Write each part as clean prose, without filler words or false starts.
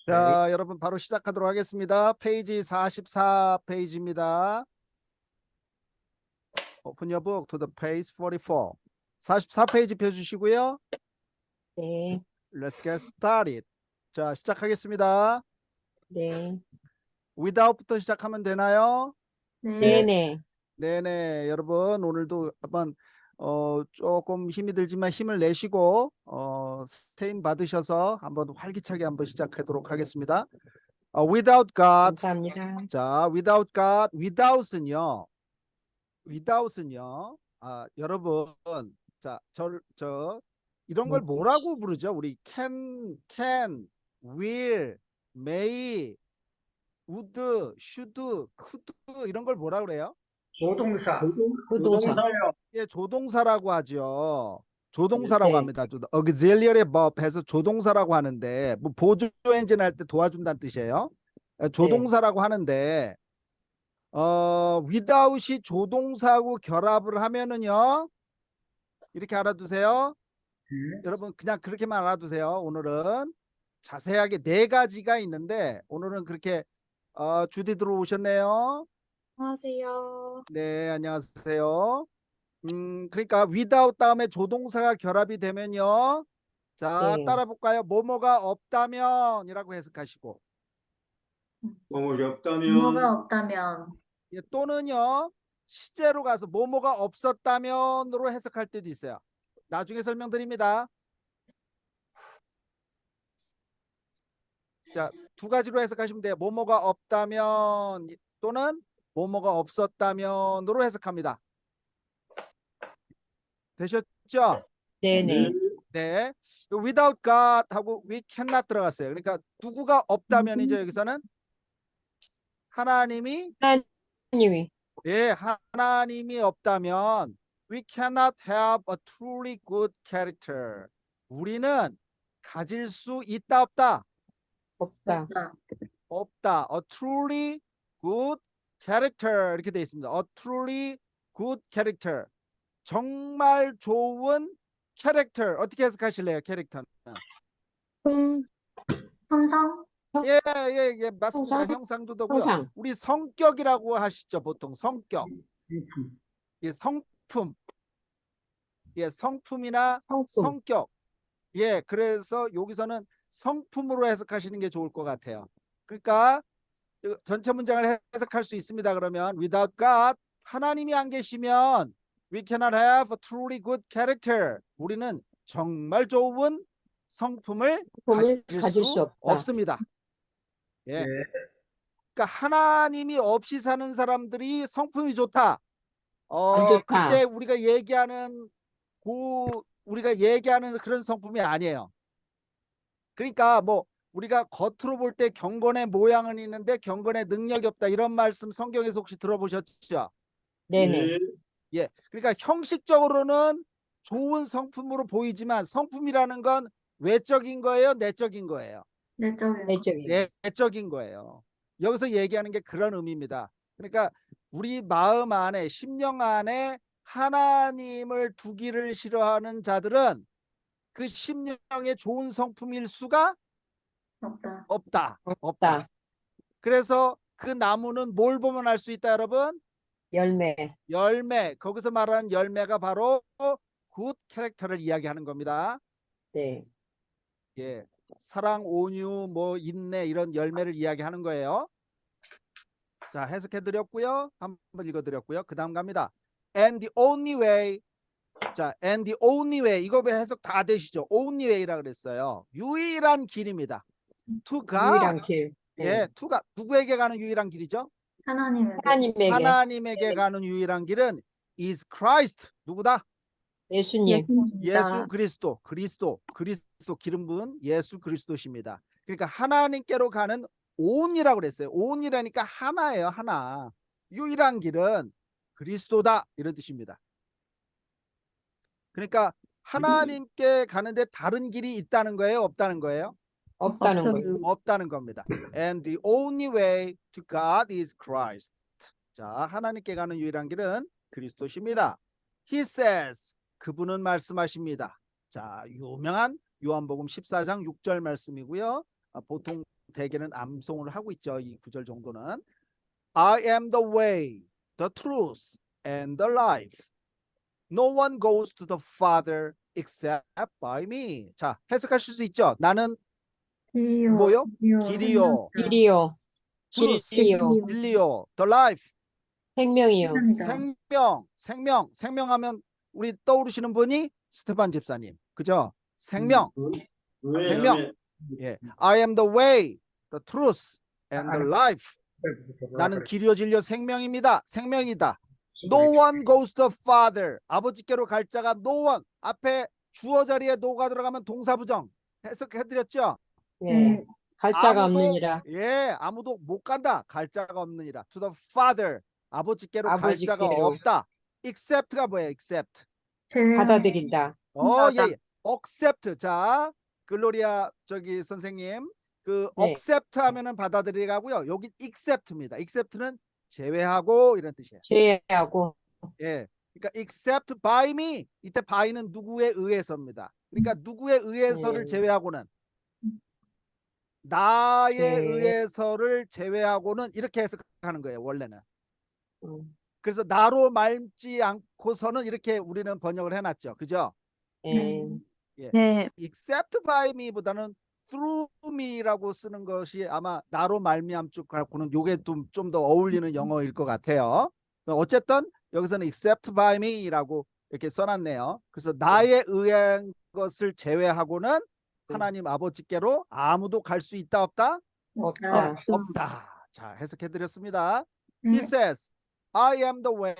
자, 여러분 바로 시작하도록 하겠습니다. 페이지 44페이지입니다. Open your book to the page 44. 44페이지 펴주시고요. 네, Let's get started. 자, 시작하겠습니다. 네, Without부터 시작하면 되나요? 네네. 네네. 여러분 오늘도 한번 조금 힘이 들지만 힘을 내시고 스테인 받으셔서 한번 활기차게 한번 시작하도록 하겠습니다. Without God. 감사합니다. 자, without God, without은요. 여러분, 자, 이런 걸 뭐라고 부르죠? 우리 can, will, may, would, should, could 이런 걸 뭐라 그래요? 조동사. 부동사. 예, 조동사라고 하죠. 조동사라고 네. 합니다. auxiliary verb 해서 조동사라고 하는데 뭐 보조 엔진 할 때 도와준다는 뜻이에요. 조동사라고 하는데 without이 조동사하고 결합을 하면은요. 이렇게 알아두세요. 여러분 그냥 그렇게만 알아두세요. 오늘은 자세하게 4가지가 있는데 오늘은 그렇게 주디 들어오셨네요. 안녕하세요. 네, 안녕하세요. 그러니까 without 다음에 조동사가 결합이 되면요. 자, 네. 따라 볼까요? 뭐뭐가 없다면 이라고 해석하시고 뭐뭐이 뭐가 없다면 없다면 예, 또는요. 시제로 가서 뭐뭐가 없었다면으로 해석할 때도 있어요. 나중에 설명드립니다. 자, 2가지로 해석하시면 돼요. 뭐뭐가 없다면 또는 뭐뭐가 없었다면으로 해석합니다. 되셨죠? 네네. 네. without God 하고 we cannot 들어갔어요. 그러니까 누구가 없다면이죠. 여기서는 하나님이 하나님이. 예, 하나님이 없다면 we cannot have a truly good character. 우리는 가질 수 있다 없다? 없다. 없다. 없다. A truly good character 이렇게 되어 있습니다. A truly good character. 정말 좋은 캐릭터. 어떻게 해석하실래요? 캐릭터는. 삼성 예, 맞습니다. 형상? 형상도도고요. 형상. 우리 성격이라고 하시죠. 보통 성격. 상품. 예, 성품. 예, 성품이나 성품. 성격. 예, 그래서 여기서는 성품으로 해석하시는 게 좋을 것 같아요. 그러니까 전체 문장을 해석할 수 있습니다. 그러면 without God, 하나님이 안 계시면 we cannot have a truly good character. 우리는 정말 좋은 성품을 가질 수 없다. 없습니다. 예. 네. 그러니까 하나님이 없이 사는 사람들이 성품이 좋다. 안 좋다. 그때 우리가 얘기하는 그런 성품이 아니에요. 그러니까 뭐 우리가 겉으로 볼 때 경건의 모양은 있는데 경건의 능력이 없다 이런 말씀 성경에서 혹시 들어보셨죠? 네네. 예. 그러니까 형식적으로는 좋은 성품으로 보이지만 성품이라는 건 외적인 거예요, 내적인 거예요? 내적인 내적인. 내적인 거예요. 여기서 얘기하는 게 그런 의미입니다. 그러니까 우리 마음 안에 심령 안에 하나님을 두기를 싫어하는 자들은 그 심령에 좋은 성품일 수가 없다. 없다. 그래서 그 나무는 뭘 보면 알 수 있다, 여러분? 열매. 열매. 거기서 말하는 열매가 바로 굿 캐릭터를 이야기하는 겁니다. 네. 예. 사랑, 온유, 뭐 인내 이런 열매를 이야기하는 거예요. 자, 해석해 드렸고요. 한번 읽어 드렸고요. 그다음 갑니다. And the only way. 자, and the only way. 이거 해석 다 되시죠? only way라 그랬어요. 유일한 길입니다. to God. 유일한 길. 네. 예, to God. 누구에게 가는 유일한 길이죠? 하나님에게. 하나님에게 가는 유일한 길은 is Christ. 누구다? 예수님. 예수 그리스도. 그리스도 기름 부은 예수 그리스도십니다. 그러니까 하나님께로 가는 온이라고 그랬어요. 온이라니까 하나예요. 하나. 유일한 길은 그리스도다 이런 뜻입니다. 그러니까 하나님께 가는데 다른 길이 있다는 거예요? 없다는 거예요? 없다는 거예요. 없다는 겁니다. And the only way to God is Christ. 자, 하나님께 가는 유일한 길은 그리스도십니다. He says. 그분은 말씀하십니다. 자, 유명한 요한복음 14장 6절 말씀이고요. 보통 대개는 암송을 하고 있죠. 이 구절 정도는 I am the way, the truth, and the life. No one goes to the Father except by me. 자, 해석하실 수 있죠? 나는 길이요. 뭐요? 길이요, 길이요, truth, 진리요, 진리요, the life, 생명이요. 생명이다. 생명하면 우리 떠오르시는 분이 스테반 집사님, 그죠? 생명. 예, I am the way, the truth, and the life. 나는 길이요 진리요 생명입니다. 생명이다. No one goes to the Father. 아버지께로 갈 자가 no one. 앞에 주어 자리에 no가 들어가면 동사부정 해석해드렸죠? 예, 갈 자가 아무도, 없느니라. 예, 아무도 못 간다. 갈 자가 없느니라. To the Father. 아버지께로 갈 자가 아버지께로. 없다. Except가 뭐예요? Except. 받아들인다. 예. Accept. 자, 글로리아 저기 선생님. 그 네. accept 하면은 받아들이고요. 여기 accept입니다. accept는 제외하고 이런 뜻이에요. 제외하고. 예. 그러니까 except by me. 이때 by는 누구에 의해서입니다. 그러니까 누구에 의해서를 제외하고는 나에 네. 의해서를 제외하고는 이렇게 해석하는 거예요. 원래는. 그래서 나로 말지 않고서는 이렇게 우리는 번역을 해놨죠. 그죠? 예. 예. 네. except by me보다는 through me라고 쓰는 것이 아마 나로 말미암 쪽하고는 요게 좀 더 어울리는 영어일 것 같아요. 어쨌든 여기서는 except by me라고 이렇게 써놨네요. 그래서 나에 의한 것을 제외하고는 하나님 아버지께로 아무도 갈 수 있다 없다? 없다. 없다. 자, 해석해 드렸습니다. 네. He says, I am the way,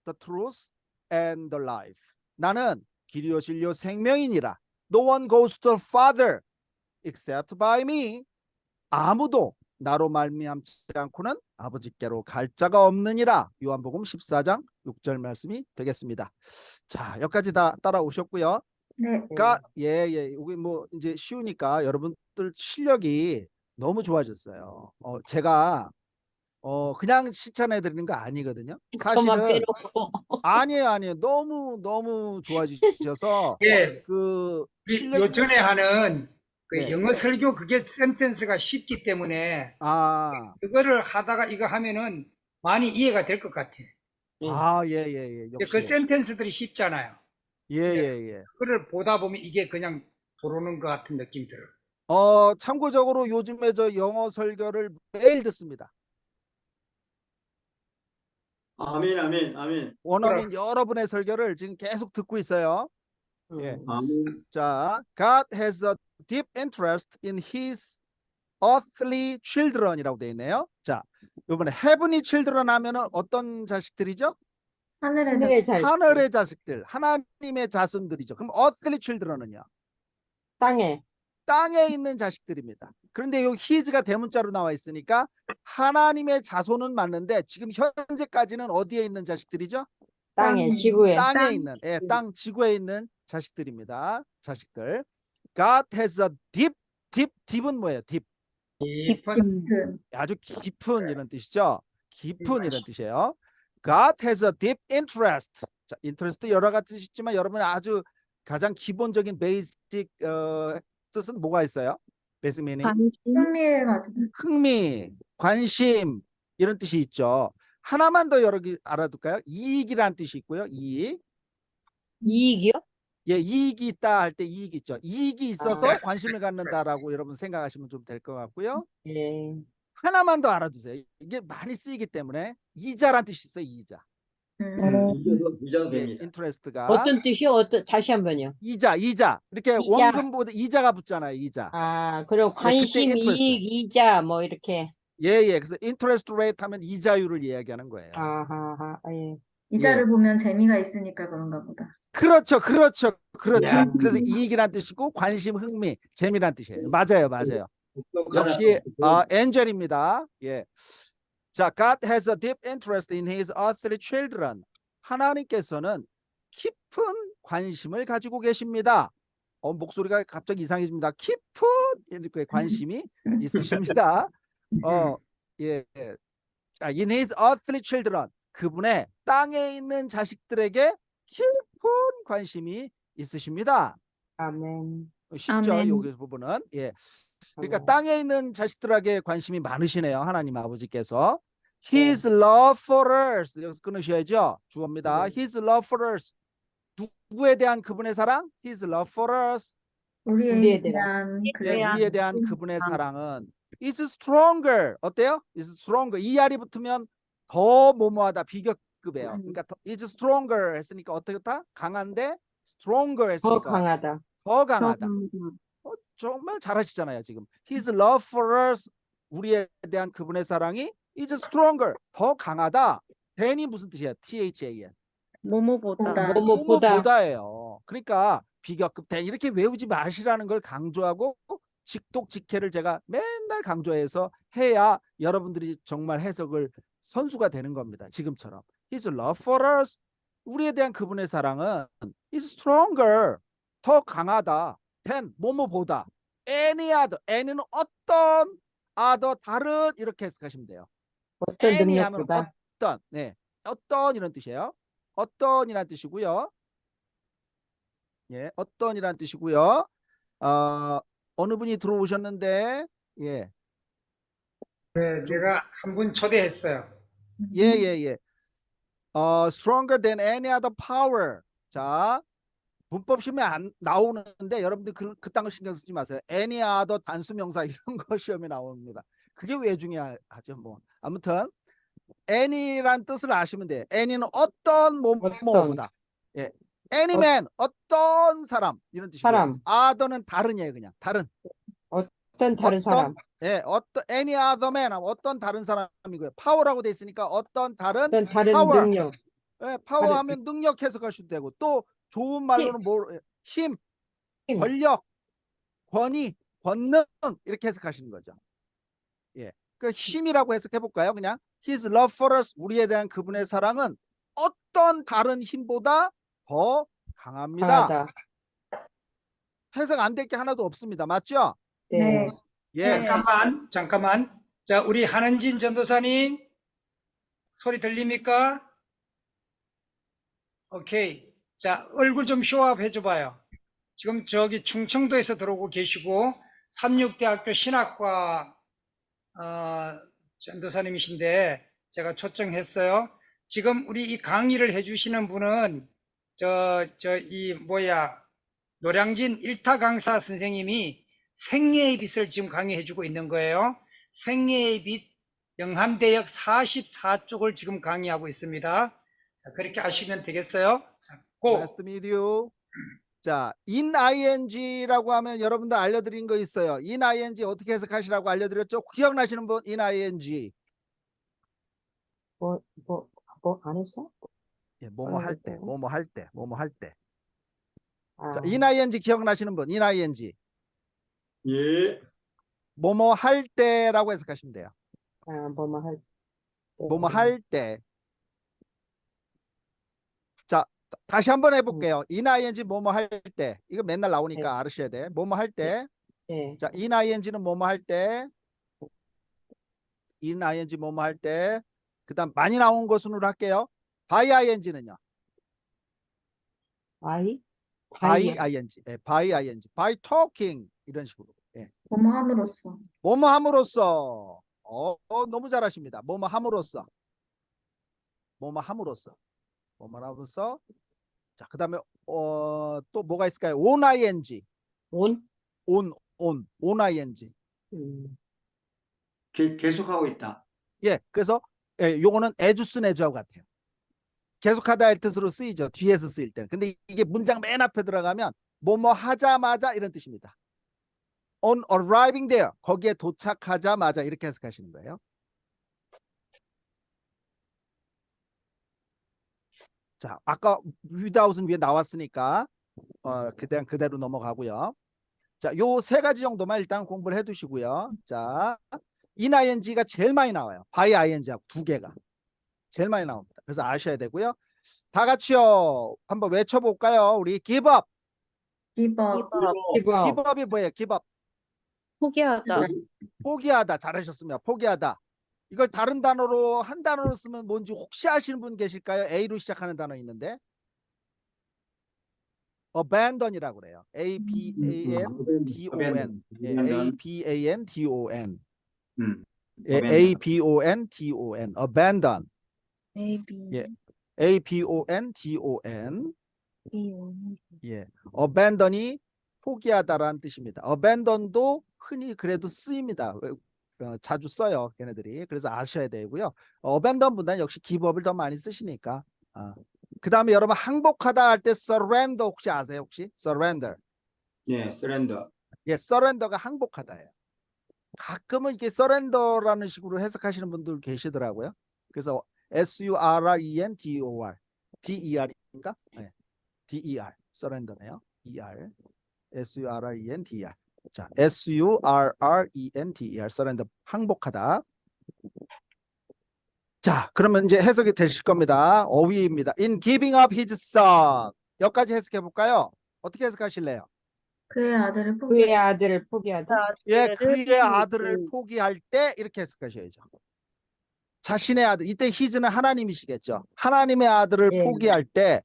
the truth, and the life. 나는 길이요 진리요 생명이니라. No one goes to the Father except by me. 아무도 나로 말미암지 않고는 아버지께로 갈 자가 없느니라. 요한복음 14장 6절 말씀이 되겠습니다. 자, 여기까지 다 따라오셨고요. 네. 그러니까 여기 뭐 이제 쉬우니까 여러분들 실력이 너무 좋아졌어요. 제가 그냥 실천해 드리는 거 아니거든요. 그것만 사실은 빼놓고. 아니에요. 너무 좋아지셔서 예, 그 우리 실력 요전에 하는 그 네. 영어 설교 그게 센텐스가 쉽기 때문에 그거를 하다가 이거 하면은 많이 이해가 될 것 같아. 예. 그 역시. 센텐스들이 쉽잖아요. 예. 그걸 보다 보면 이게 그냥 들어오는 것 같은 느낌 들어요. 참고적으로 요즘에 저 영어 설교를 매일 듣습니다. 아멘. 원어민 여러분의 설교를 지금 계속 듣고 있어요. 예. 아멘. 자, God has a deep interest in his earthly children이라고 되어 있네요. 자, 이번에 heavenly children 하면은 어떤 자식들이죠? 하늘의 자. 하늘의 자식들, 하나님의 자손들이죠. 그럼 earthly children은요? 땅에 있는 자식들입니다. 그런데 이 his가 대문자로 나와 있으니까 하나님의 자손은 맞는데 지금 현재까지는 어디에 있는 자식들이죠? 땅에, 지구에. 땅에 있는, 땅 지구에 있는 자식들입니다. 자식들. God has a deep은 뭐예요? deep. 깊은. 아주 깊은 이런 뜻이죠. 깊은 이런 뜻이에요. God has a deep interest. 자, interest 여러 가지 뜻이 있지만 여러분 아주 가장 기본적인 베이직 뜻은 뭐가 있어요? 베이직 미닝? 흥미를 가지는. 흥미, 관심 이런 뜻이 있죠. 하나만 더 여러 개 알아둘까요? 이익이라는 뜻이 있고요. 이익. 이익이요? 예, 이익이 있다 할 때 이익이 있죠. 이익이 있어서 아. 관심을 갖는다라고 여러분 생각하시면 좀 될 것 같고요. 예. 하나만 더 알아두세요. 이게 많이 쓰이기 때문에 이자란 뜻이 있어요. 이자. 이자도 예, 됩니다. 인트레스트가 어떤 뜻이요? 다시 한번요. 이자. 이렇게 이자. 원금보다 이자가 붙잖아요. 이자. 그럼 관심, 그때 interest. 이익, 이자 뭐 이렇게. 예. 그래서 interest rate 하면 이자율을 이야기하는 거예요. 예. 이자를 보면 재미가 있으니까 그런가 보다. 그렇죠. 야. 그래서 이익이란 뜻이고 관심, 흥미, 재미란 뜻이에요. 맞아요. 역시 엔젤입니다. 예. 자, God has a deep interest in his earthly children. 하나님께서는 깊은 관심을 가지고 계십니다. 목소리가 갑자기 이상해집니다. 깊은 이렇게 관심이 있으십니다. 예. 자, in his earthly children. 그분의 땅에 있는 자식들에게 깊은 관심이 있으십니다. 아멘. 쉽죠. 아멘. 여기 부분은. 예. 그러니까 아멘. 땅에 있는 자식들에게 관심이 많으시네요. 하나님 아버지께서. 네. His love for us. 여기서 끊으셔야죠. 주어입니다. 네. His love for us. 누구에 대한 그분의 사랑? His love for us. 우리에 우리에 대한 예, 그의 우리에 대한 그분의 사랑은 is stronger. 어때요? is stronger. ER이 붙으면 더 뭐뭐하다. 비교급이에요. 그러니까 is stronger 했으니까 어떻다? 강한데 stronger 더 했으니까 강하다. 더 강하다. 정말 잘하시잖아요, 지금. His love for us. 우리에 대한 그분의 사랑이 is stronger. 더 강하다. than이 무슨 뜻이에요? THAN. 뭐뭐보다. 보다. 뭐뭐보다. 뭐뭐보다예요. 그러니까 비교급 than 이렇게 외우지 마시라는 걸 강조하고 직독직해를 제가 맨날 강조해서 해야 여러분들이 정말 해석을 선수가 되는 겁니다. 지금처럼. His love for us. 우리에 대한 그분의 사랑은 is stronger. 더 강하다. than 뭐뭐보다. any other. any는 어떤 other 다른 이렇게 해석하시면 돼요. 어떤 any 하면 능력보다. 어떤. 네. 어떤 이런 뜻이에요. 어떤이란 뜻이고요. 예, 어떤이란 뜻이고요. 어느 분이 들어오셨는데, 예, 네, 내가 한 분 초대했어요. 예. Stronger than any other power. 자, 문법 시험에 안 나오는데 여러분들 그딴 거 신경 쓰지 마세요. any other 단수 명사 이런 거 시험에 나옵니다. 그게 왜 중요하죠? 뭐 아무튼 any란 뜻을 아시면 돼요. any는 어떤 뭐뭐보다. 예. any man 어떤 사람 이런 뜻이고요. 사람. other는 다른이에요, 그냥 다른. 어떤 다른 사람. 예, 어떤 any other man 어떤 다른 사람이고요. power라고 돼 있으니까 어떤 다른 어떤 다른 power. 능력. 예, 파워 하면 능력 해석하셔도 되고 또 좋은 말로는 뭐 힘, 힘. 권력, 권위, 권능 이렇게 해석하시는 거죠. 예. 그 힘이라고 해석해 볼까요? 그냥 His love for us 우리에 대한 그분의 사랑은 어떤 다른 힘보다 더 강합니다. 강하다. 해석 안 될 게 하나도 없습니다. 맞죠? 네. 네. 예. 잠깐만. 자, 우리 한은진 전도사님, 소리 들립니까? 오케이. 자, 얼굴 좀 쇼업 해줘봐요. 지금 저기 충청도에서 들어오고 계시고, 삼육대학교 신학과, 전도사님이신데, 제가 초청했어요. 지금 우리 이 강의를 해주시는 분은, 노량진 일타 강사 선생님이 생애의 빛을 지금 강의해주고 있는 거예요. 생애의 빛 영한대역 44쪽을 지금 강의하고 있습니다. 자, 그렇게 아시면 되겠어요. 자, 고! Nice to meet you. 자, in ing라고 하면 여러분들 알려드린 거 있어요. in ing 어떻게 해석하시라고 알려드렸죠? 기억나시는 분? in ing. 안 했어? 예, 뭐뭐 할 때, 아이고. 뭐뭐 할 때, 뭐뭐 할 때. 아, 자, in ing 기억나시는 분? in ing. 예. 뭐뭐 할 때라고 해석하시면 돼요. 뭐뭐 할 때. 뭐뭐 할 때. 자, 다시 한번 해볼게요. in ing 뭐뭐 할 때. 이거 맨날 나오니까 네. 알으셔야 돼. 뭐뭐 할 때. 네. 자, in ing는 뭐뭐 할 때. in ing 뭐뭐 할 때. 그다음 많이 나온 거 순으로 할게요. by ing는요. by ing. 예, by ing. by talking 이런 식으로. 예. 뭐뭐 함으로써. 뭐뭐 함으로써. 너무 잘하십니다. 뭐뭐 함으로써. 뭐뭐 함으로써. 뭐뭐 함으로써. 자, 그다음에 또 뭐가 있을까요? on ing. on. on ing. 계속하고 있다. 예, 그래서 예, 요거는 에주스 내주하고 같아요. 계속하다 할 뜻으로 쓰이죠. 뒤에서 쓰일 때는. 근데 이게 문장 맨 앞에 들어가면 뭐뭐 하자마자 이런 뜻입니다. on arriving there. 거기에 도착하자마자 이렇게 해석하시는 거예요. 자, 아까 without은 위에 나왔으니까 그냥 그대로 넘어가고요. 자, 요 세 가지 정도만 일단 공부를 해 두시고요. 자, in ing가 제일 많이 나와요. by ing하고 두 개가 제일 많이 나옵니다. 그래서 아셔야 되고요. 다 같이요. 한번 외쳐 볼까요? 우리 give up. give up. give up. give up이 뭐예요? give up. 포기하다. 포기하다. 잘하셨습니다. 포기하다. 이걸 다른 단어로 한 단어로 쓰면 뭔지 혹시 아시는 분 계실까요? A로 시작하는 단어 있는데. abandon이라고 그래요. A-B-A-N-D-O-N. 예, A-B-A-N-D-O-N. 예, A-B-O-N-D-O-N. abandon. maybe. 예, A-B-O-N-D-O-N. B-O-N. 예, abandon이 포기하다라는 뜻입니다. abandon도 흔히 그래도 쓰입니다. 자주 써요, 걔네들이. 그래서 아셔야 되고요. abandon보다는 역시 기브업을 더 많이 쓰시니까. 그 다음에 여러분 항복하다 할 때 surrender 혹시 아세요? 혹시 surrender? 예, surrender. 예, surrender가 항복하다예요. 가끔은 이게 surrender라는 식으로 해석하시는 분들 계시더라고요. 그래서 S-U-R-R-E-N-D-O-R, D-E-R인가? 네. D-E-R, surrender네요. E-R, S-U-R-R-E-N-D-E-R. 자, S-U-R-R-E-N-D-E-R, surrender, 항복하다. 자, 그러면 이제 해석이 되실 겁니다. 어휘입니다. In giving up his son. 여기까지 해석해 볼까요? 어떻게 해석하실래요? 그의 아들을 그의 아들을 포기하다. 예, 그의 아들을 포기할 때 이렇게 해석하셔야죠. 자신의 아들, 이때 his는 하나님이시겠죠. 하나님의 아들을 예. 포기할 때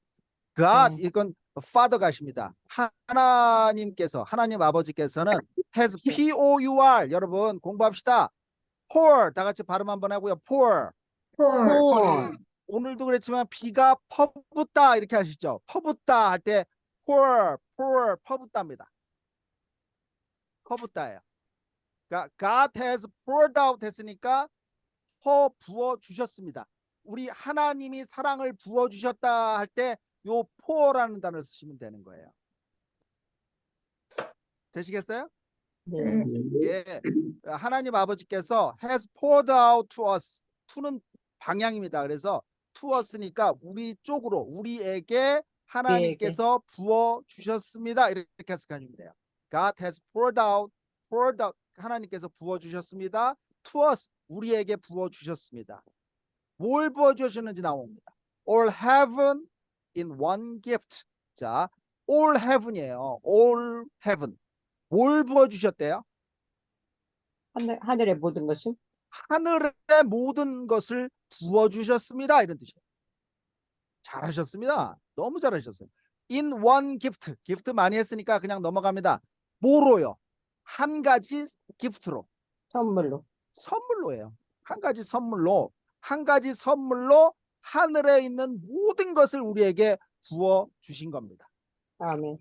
God, 네. 이건 father 가십니다. 하나님께서, 하나님 아버지께서는 has P-O-U-R, 여러분 공부합시다. pour, 다 같이 발음 한번 하고요. pour. 폴, 폴. 오늘도 그랬지만 비가 퍼붓다 이렇게 하시죠. 퍼붓다 할 때 pour, 퍼붓다입니다. 퍼붓다예요. 그러니까 God has poured out 했으니까 부어 주셨습니다. 우리 하나님이 사랑을 부어 주셨다 할 때 요 pour라는 단어를 쓰시면 되는 거예요. 되시겠어요? 네. 예. 하나님 아버지께서 has poured out to us. to는 방향입니다. 그래서 to us니까 우리 쪽으로, 우리에게 하나님께서 부어 주셨습니다. 이렇게 해석하시면 돼요. God has poured out, 하나님께서 부어 주셨습니다. to us, 우리에게 부어 주셨습니다. 뭘 부어 주셨는지 나옵니다. All heaven in one gift. 자, all heaven이에요. all heaven. 뭘 부어 주셨대요? 하늘의 모든 것을. 하늘의 모든 것을 부어 주셨습니다. 이런 뜻이에요. 잘하셨습니다. 너무 잘하셨어요. In one gift. 기프트 많이 했으니까 그냥 넘어갑니다. 뭐로요? 한 가지 기프트로. 선물로. 선물로예요. 한 가지 선물로 하늘에 있는 모든 것을 우리에게 부어 주신 겁니다. 아멘.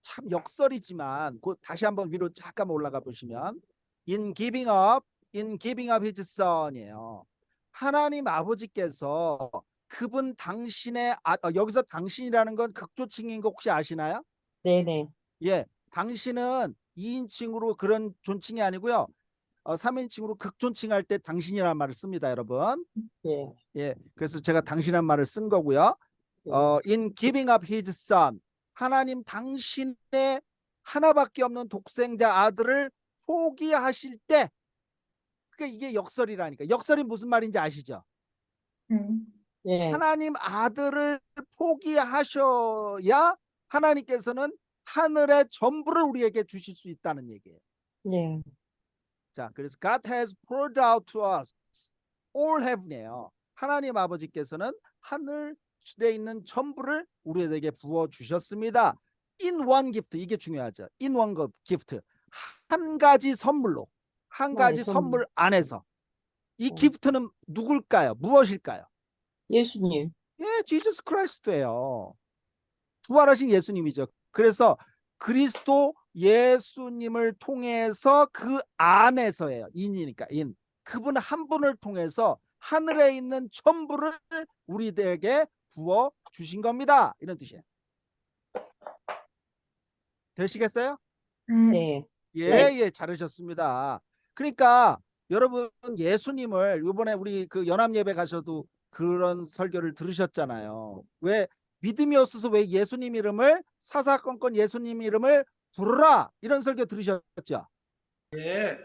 참 역설이지만 다시 한번 위로 잠깐 올라가 보시면 in giving up his son이에요. 하나님 아버지께서 그분 당신의 여기서 당신이라는 건 극조칭인 거 혹시 아시나요? 네네. 예, 당신은 2인칭으로 그런 존칭이 아니고요. 3인칭으로 극존칭할 때 당신이라는 말을 씁니다, 여러분. 예. 예, 그래서 제가 당신이라는 말을 쓴 거고요. 예. In giving up his son, 하나님 당신의 하나밖에 없는 독생자 아들을 포기하실 때, 그러니까 이게 역설이라니까. 역설이 무슨 말인지 아시죠? 예. 하나님 아들을 포기하셔야 하나님께서는 하늘의 전부를 우리에게 주실 수 있다는 얘기예요. 예. 자, 그래서 God has poured out to us all heaven이에요. 하나님 아버지께서는 하늘에 있는 전부를 우리에게 부어 주셨습니다. In one gift, 이게 중요하죠. In one gift, 한 가지 선물로, 한 가지 선물 안에서. 이 기프트는 누굴까요? 무엇일까요? 예수님. 예, 지저스 크라이스트예요. 부활하신 예수님이죠. 그래서 그리스도 예수님을 통해서 그 안에서예요. 인이니까 인. 그분 한 분을 통해서 하늘에 있는 전부를 우리들에게 부어 주신 겁니다. 이런 뜻이에요. 되시겠어요? 네. 예, 잘하셨습니다. 그러니까 여러분 예수님을 이번에 우리 그 연합 예배 가셔도 그런 설교를 들으셨잖아요. 왜 믿음이 없어서 왜 예수님 이름을 사사건건 예수님 이름을 부르라 이런 설교 들으셨죠? 예.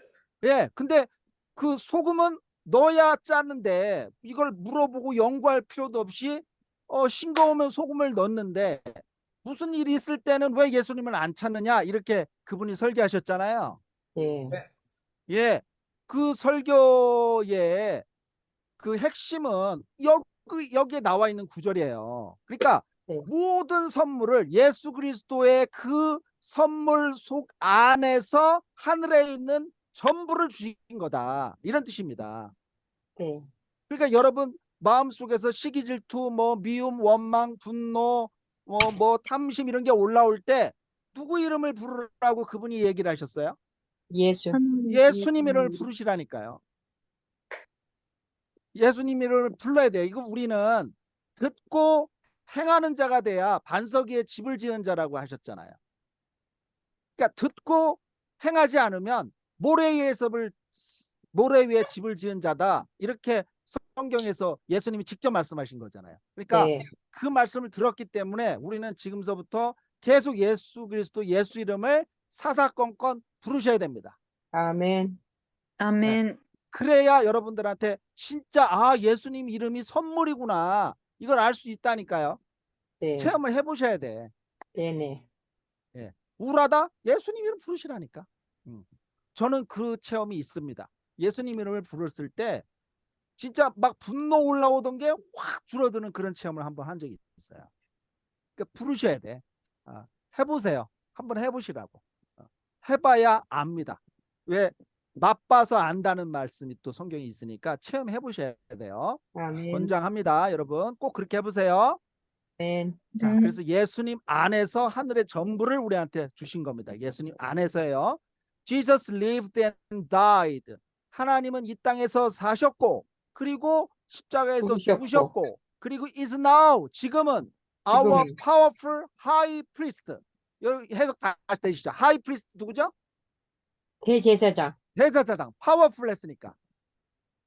예, 근데 그 소금은 넣어야 짰는데 이걸 물어보고 연구할 필요도 없이 싱거우면 소금을 넣는데 무슨 일이 있을 때는 왜 예수님을 안 찾느냐 이렇게 그분이 설교하셨잖아요. 예. 예, 그 설교의 그 핵심은 여기에 나와 있는 구절이에요. 그러니까 네. 모든 선물을 예수 그리스도의 그 선물 속 안에서 하늘에 있는 전부를 주신 거다. 이런 뜻입니다. 네. 그러니까 여러분 마음속에서 시기 질투 뭐 미움 원망 분노 뭐 탐심 이런 게 올라올 때 누구 이름을 부르라고 그분이 얘기를 하셨어요? 예수. 예수님 이름을 부르시라니까요. 예수님 이름을 불러야 돼요. 이거 우리는 듣고 행하는 자가 돼야 반석 위에 집을 지은 자라고 하셨잖아요. 그러니까 듣고 행하지 않으면 모래 위에 집을 지은 자다. 이렇게 성경에서 예수님이 직접 말씀하신 거잖아요. 그러니까 네. 그 말씀을 들었기 때문에 우리는 지금서부터 계속 예수 그리스도 예수 이름을 사사건건 부르셔야 됩니다. 아멘. 아멘. 그래야 여러분들한테 진짜 예수님 이름이 선물이구나 이걸 알 수 있다니까요. 네. 체험을 해보셔야 돼. 네네. 우울하다? 예수님 이름 부르시라니까. 저는 그 체험이 있습니다. 예수님 이름을 부르실 때 진짜 막 분노 올라오던 게 확 줄어드는 그런 체험을 한번 한 적이 있어요. 그러니까 부르셔야 돼. 해보세요. 한번 해보시라고. 해봐야 압니다. 왜? 맛봐서 안다는 말씀이 또 성경에 있으니까 체험해 보셔야 돼요. 아멘. 권장합니다. 여러분 꼭 그렇게 해보세요. 아멘. 자, 그래서 예수님 안에서 하늘의 전부를 우리한테 주신 겁니다. 예수님 안에서요. Jesus lived and died. 하나님은 이 땅에서 사셨고 그리고 십자가에서 죽으셨고. 죽으셨고 그리고 is now 지금은 our 지금은. powerful high priest. 여기 해석 다시 되시죠. high priest 누구죠? 대제사장. 대제사장 파워풀 했으니까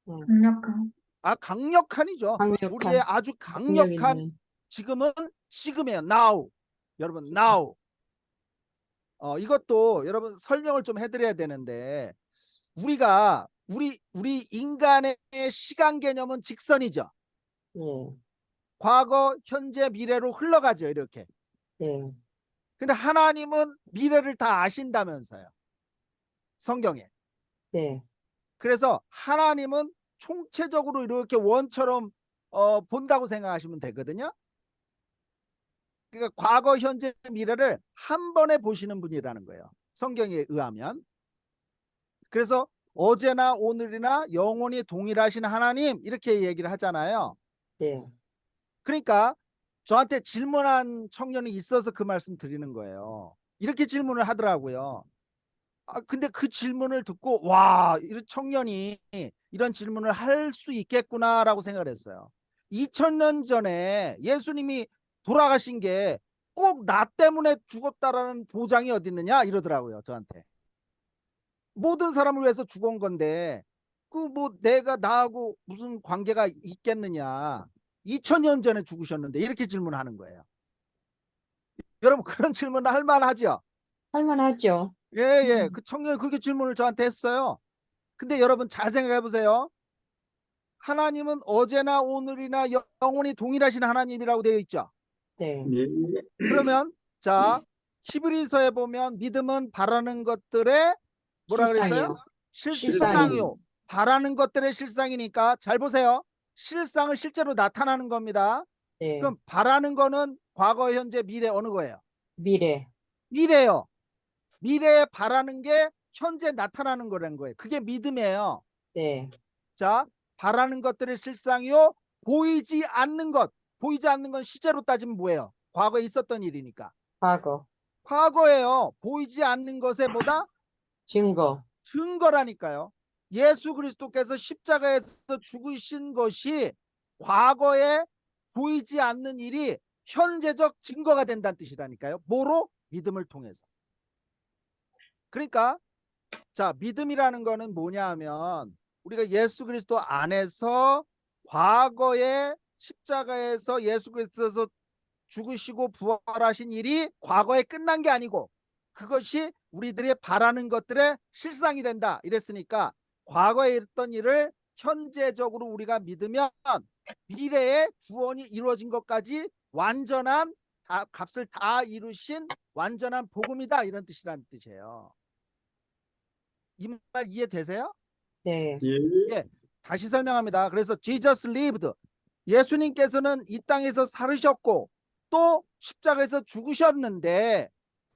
강력한. 강력한이죠. 강력한. 우리의 아주 능력 강력한 있는. 지금은 지금이에요. now. 여러분 now. 이것도 여러분 설명을 좀 해드려야 되는데 우리 인간의 시간 개념은 직선이죠. 예. 과거, 현재, 미래로 흘러가죠. 이렇게. 네. 근데 하나님은 미래를 다 아신다면서요. 성경에. 네. 그래서 하나님은 총체적으로 이렇게 원처럼 본다고 생각하시면 되거든요. 그러니까 과거, 현재, 미래를 한 번에 보시는 분이라는 거예요. 성경에 의하면. 그래서 어제나 오늘이나 영원히 동일하신 하나님 이렇게 얘기를 하잖아요. 네. 그러니까 저한테 질문한 청년이 있어서 그 말씀 드리는 거예요. 이렇게 질문을 하더라고요. 근데 그 질문을 듣고 와, 이런 청년이 이런 질문을 할 수 있겠구나라고 생각을 했어요. 2000년 전에 예수님이 돌아가신 게 꼭 나 때문에 죽었다라는 보장이 어디 있느냐 이러더라고요. 저한테. 모든 사람을 위해서 죽은 건데 그 뭐 내가 나하고 무슨 관계가 있겠느냐. 2000년 전에 죽으셨는데 이렇게 질문하는 거예요. 여러분 그런 질문을 할 만하죠? 할만하죠. 예. 그 청년이 그렇게 질문을 저한테 했어요. 근데 여러분 잘 생각해 보세요. 하나님은 어제나 오늘이나 영원히 동일하신 하나님이라고 되어 있죠. 네. 예. 그러면 자 히브리서에 보면 믿음은 바라는 것들의 뭐라 그랬어요? 실상이요. 바라는 것들의 실상이니까 잘 보세요. 실상은 실제로 나타나는 겁니다. 네. 그럼 바라는 거는 과거, 현재, 미래 어느 거예요? 미래. 미래요. 미래에 바라는 게 현재 나타나는 거라는 거예요. 그게 믿음이에요. 네. 자, 바라는 것들의 실상이요. 보이지 않는 것. 보이지 않는 건 시제로 따지면 뭐예요? 과거에 있었던 일이니까. 과거. 과거예요. 보이지 않는 것에 뭐다? 증거. 증거라니까요. 예수 그리스도께서 십자가에서 죽으신 것이 과거에 보이지 않는 일이 현재적 증거가 된다는 뜻이라니까요. 뭐로? 믿음을 통해서. 그러니까 자, 믿음이라는 거는 뭐냐 하면 우리가 예수 그리스도 안에서 과거에 십자가에서 예수 그리스도께서 죽으시고 부활하신 일이 과거에 끝난 게 아니고 그것이 우리들의 바라는 것들의 실상이 된다 이랬으니까 과거에 있던 일을 현재적으로 우리가 믿으면 미래에 구원이 이루어진 것까지 완전한 값을 다 이루신 완전한 복음이다 이런 뜻이라는 뜻이에요. 이 말 이해되세요? 네. 예. 예, 다시 설명합니다. 그래서 Jesus lived. 예수님께서는 이 땅에서 살으셨고 또 십자가에서 죽으셨는데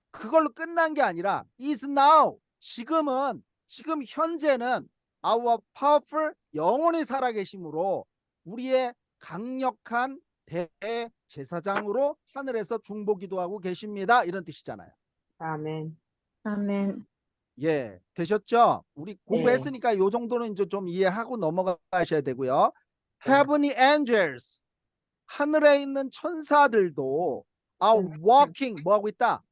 그걸로 끝난 게 아니라 is now, 지금 현재는 our powerful, 영원히 살아계심으로 우리의 강력한 대제사장으로 하늘에서 중보기도하고 계십니다. 이런 뜻이잖아요. 아멘. 아멘. 예, 되셨죠? 우리 공부했으니까 요 정도는 이제 좀 이해하고 넘어가셔야 되고요. Heavenly angels, 하늘에 있는 천사들도 are walking, 뭐 하고 있다?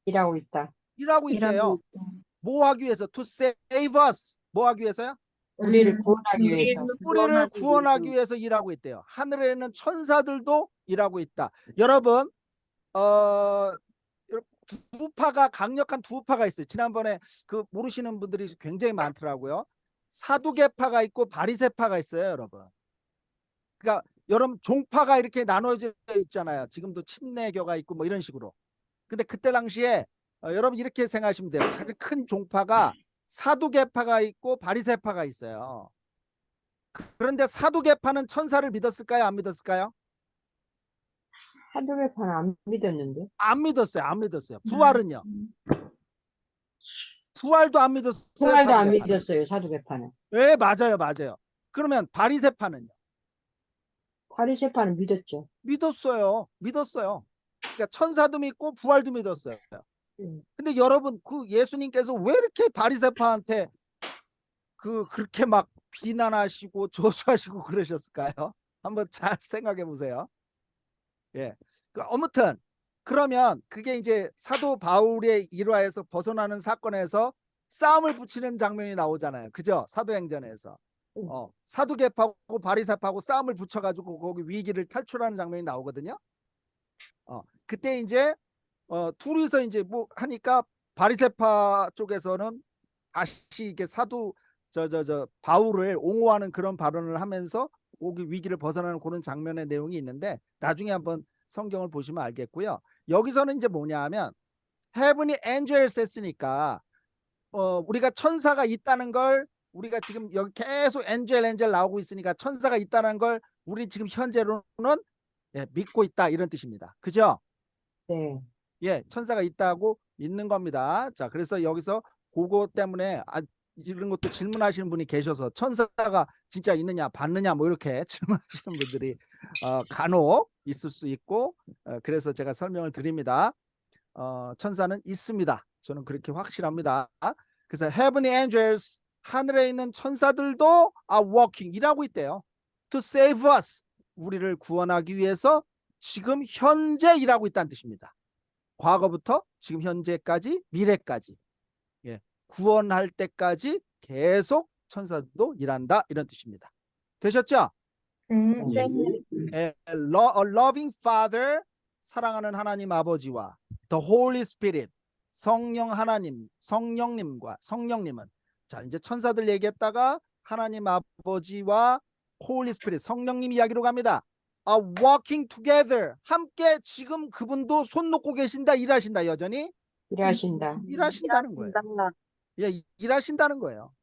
일하고 있다. 일하고 있대요. 일하고 있다. 뭐 하기 위해서? To save us. 뭐 하기 위해서요? 우리를 구원하기 위해서. 우리를 구원하기 위해서 일하고 있대요. 하늘에 있는 천사들도 일하고 있다. 여러분, 강력한 두 파가 있어요. 지난번에 그 모르시는 분들이 굉장히 많더라고요. 사두개파가 있고 바리새파가 있어요, 여러분. 그러니까 여러분 종파가 이렇게 나눠져 있잖아요. 지금도 침례교가 있고 뭐 이런 식으로. 근데 그때 당시에 여러분 이렇게 생각하시면 돼요. 가장 큰 종파가 사두개파가 있고 바리새파가 있어요. 그런데 사두개파는 천사를 믿었을까요? 안 믿었을까요? 사두개파는 안 믿었는데. 안 믿었어요. 안 믿었어요. 부활은요? 부활도 안 믿었어요. 부활도 안 사두개파는. 믿었어요. 사두개파는. 네, 맞아요. 그러면 바리새파는요? 바리새파는 믿었죠. 믿었어요. 그러니까 천사도 믿고 부활도 믿었어요. 근데 여러분 그 예수님께서 왜 이렇게 바리새파한테 그렇게 막 비난하시고 조수하시고 그러셨을까요? 한번 잘 생각해 보세요. 예. 아무튼 그러면 그게 이제 사도 바울의 일화에서 벗어나는 사건에서 싸움을 붙이는 장면이 나오잖아요. 그죠? 사도행전에서. 사두개파하고 바리새파하고 싸움을 붙여가지고 거기 위기를 탈출하는 장면이 나오거든요. 그때 이제 둘이서 이제 뭐 하니까 바리새파 쪽에서는 다시 이게 사도 바울을 옹호하는 그런 발언을 하면서 거기 위기를 벗어나는 그런 장면의 내용이 있는데 나중에 한번 성경을 보시면 알겠고요. 여기서는 이제 뭐냐면 Heavenly Angels 했으니까 우리가 천사가 있다는 걸 우리가 지금 여기 계속 엔젤 나오고 있으니까 천사가 있다는 걸 우리 지금 현재로는 믿고 있다 이런 뜻입니다. 그죠? 네. 예, 천사가 있다고 믿는 겁니다. 자, 그래서 여기서 그거 때문에 이런 것도 질문하시는 분이 계셔서 천사가 진짜 있느냐 봤느냐 뭐 이렇게 질문하시는 분들이 간혹 있을 수 있고 그래서 제가 설명을 드립니다. 천사는 있습니다. 저는 그렇게 확실합니다. 그래서 Heavenly Angels, 하늘에 있는 천사들도 are walking, 일하고 있대요. To save us, 우리를 구원하기 위해서 지금 현재 일하고 있다는 뜻입니다. 과거부터 지금 현재까지 미래까지 구원할 때까지 계속 천사들도 일한다 이런 뜻입니다. 되셨죠? A loving Father, 사랑하는 하나님 아버지와 The Holy Spirit, 성령 하나님, 성령님은 자 이제 천사들 얘기했다가 하나님 아버지와 Holy Spirit, 성령님 이야기로 갑니다. are walking together, 함께 지금 그분도 손 놓고 계신다, 일하신다, 여전히 일하신다는 거예요. 예, 일하신다는 거예요.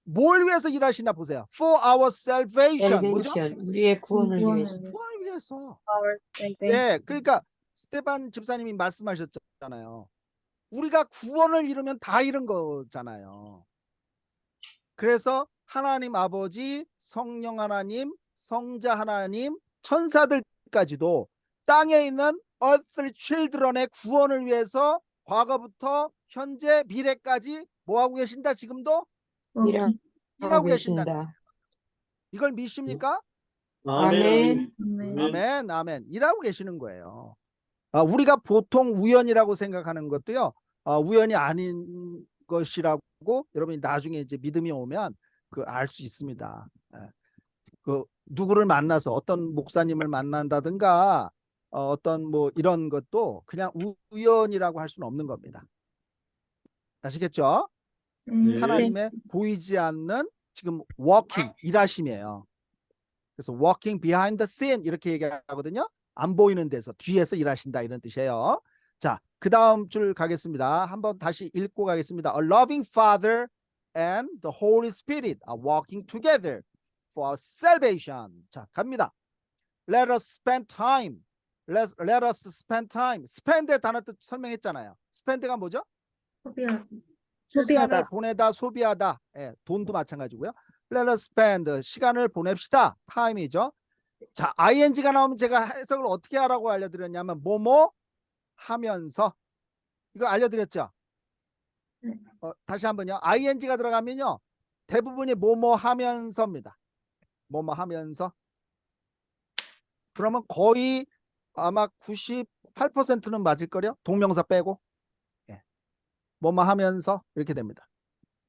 뭘 위해서 일하시나 보세요. For our salvation. 뭐죠? 우리의 구원을 위해서. 구원을 위해서. Our salvation. 예, 그러니까 스테반 집사님이 말씀하셨잖아요. 우리가 구원을 이루면 다 이룬 거잖아요. 그래서 하나님 아버지, 성령 하나님, 성자 하나님, 천사들까지도 땅에 있는 earthly children의 구원을 위해서 과거부터 현재 미래까지 뭐하고 계신다? 지금도 일하고 계신다. 이걸 믿습니까? 아멘. 아멘. 일하고 계시는 거예요. 우리가 보통 우연이라고 생각하는 것도요, 우연이 아닌 것이라고 여러분이 나중에 이제 믿음이 오면 알 수 있습니다. 누구를 만나서 어떤 목사님을 만난다든가 어떤 뭐 이런 것도 그냥 우연이라고 할 수는 없는 겁니다. 아시겠죠? 하나님의 보이지 않는 지금 walking, 일하심이에요. 그래서 walking behind the scene 이렇게 얘기하거든요. 안 보이는 데서 뒤에서 일하신다 이런 뜻이에요. 자, 그 다음 줄 가겠습니다. 한번 다시 읽고 가겠습니다. A loving Father and the Holy Spirit are walking together for salvation. 자, 갑니다. Let us spend time. let us spend time. spend의 단어 뜻 설명했잖아요. spend가 뭐죠? 소비하다. 시간을 보내다, 소비하다. 예, 돈도 마찬가지고요. Let us spend 시간을 보냅시다. time이죠. 자, ing가 나오면 제가 해석을 어떻게 하라고 알려드렸냐면 뭐뭐 하면서 이거 알려드렸죠. 네. 다시 한번요. ing가 들어가면요 대부분이 뭐뭐 하면서입니다. 뭐뭐 하면서. 그러면 거의 아마 98%는 맞을걸요. 동명사 빼고. 예. 뭐뭐 하면서 이렇게 됩니다.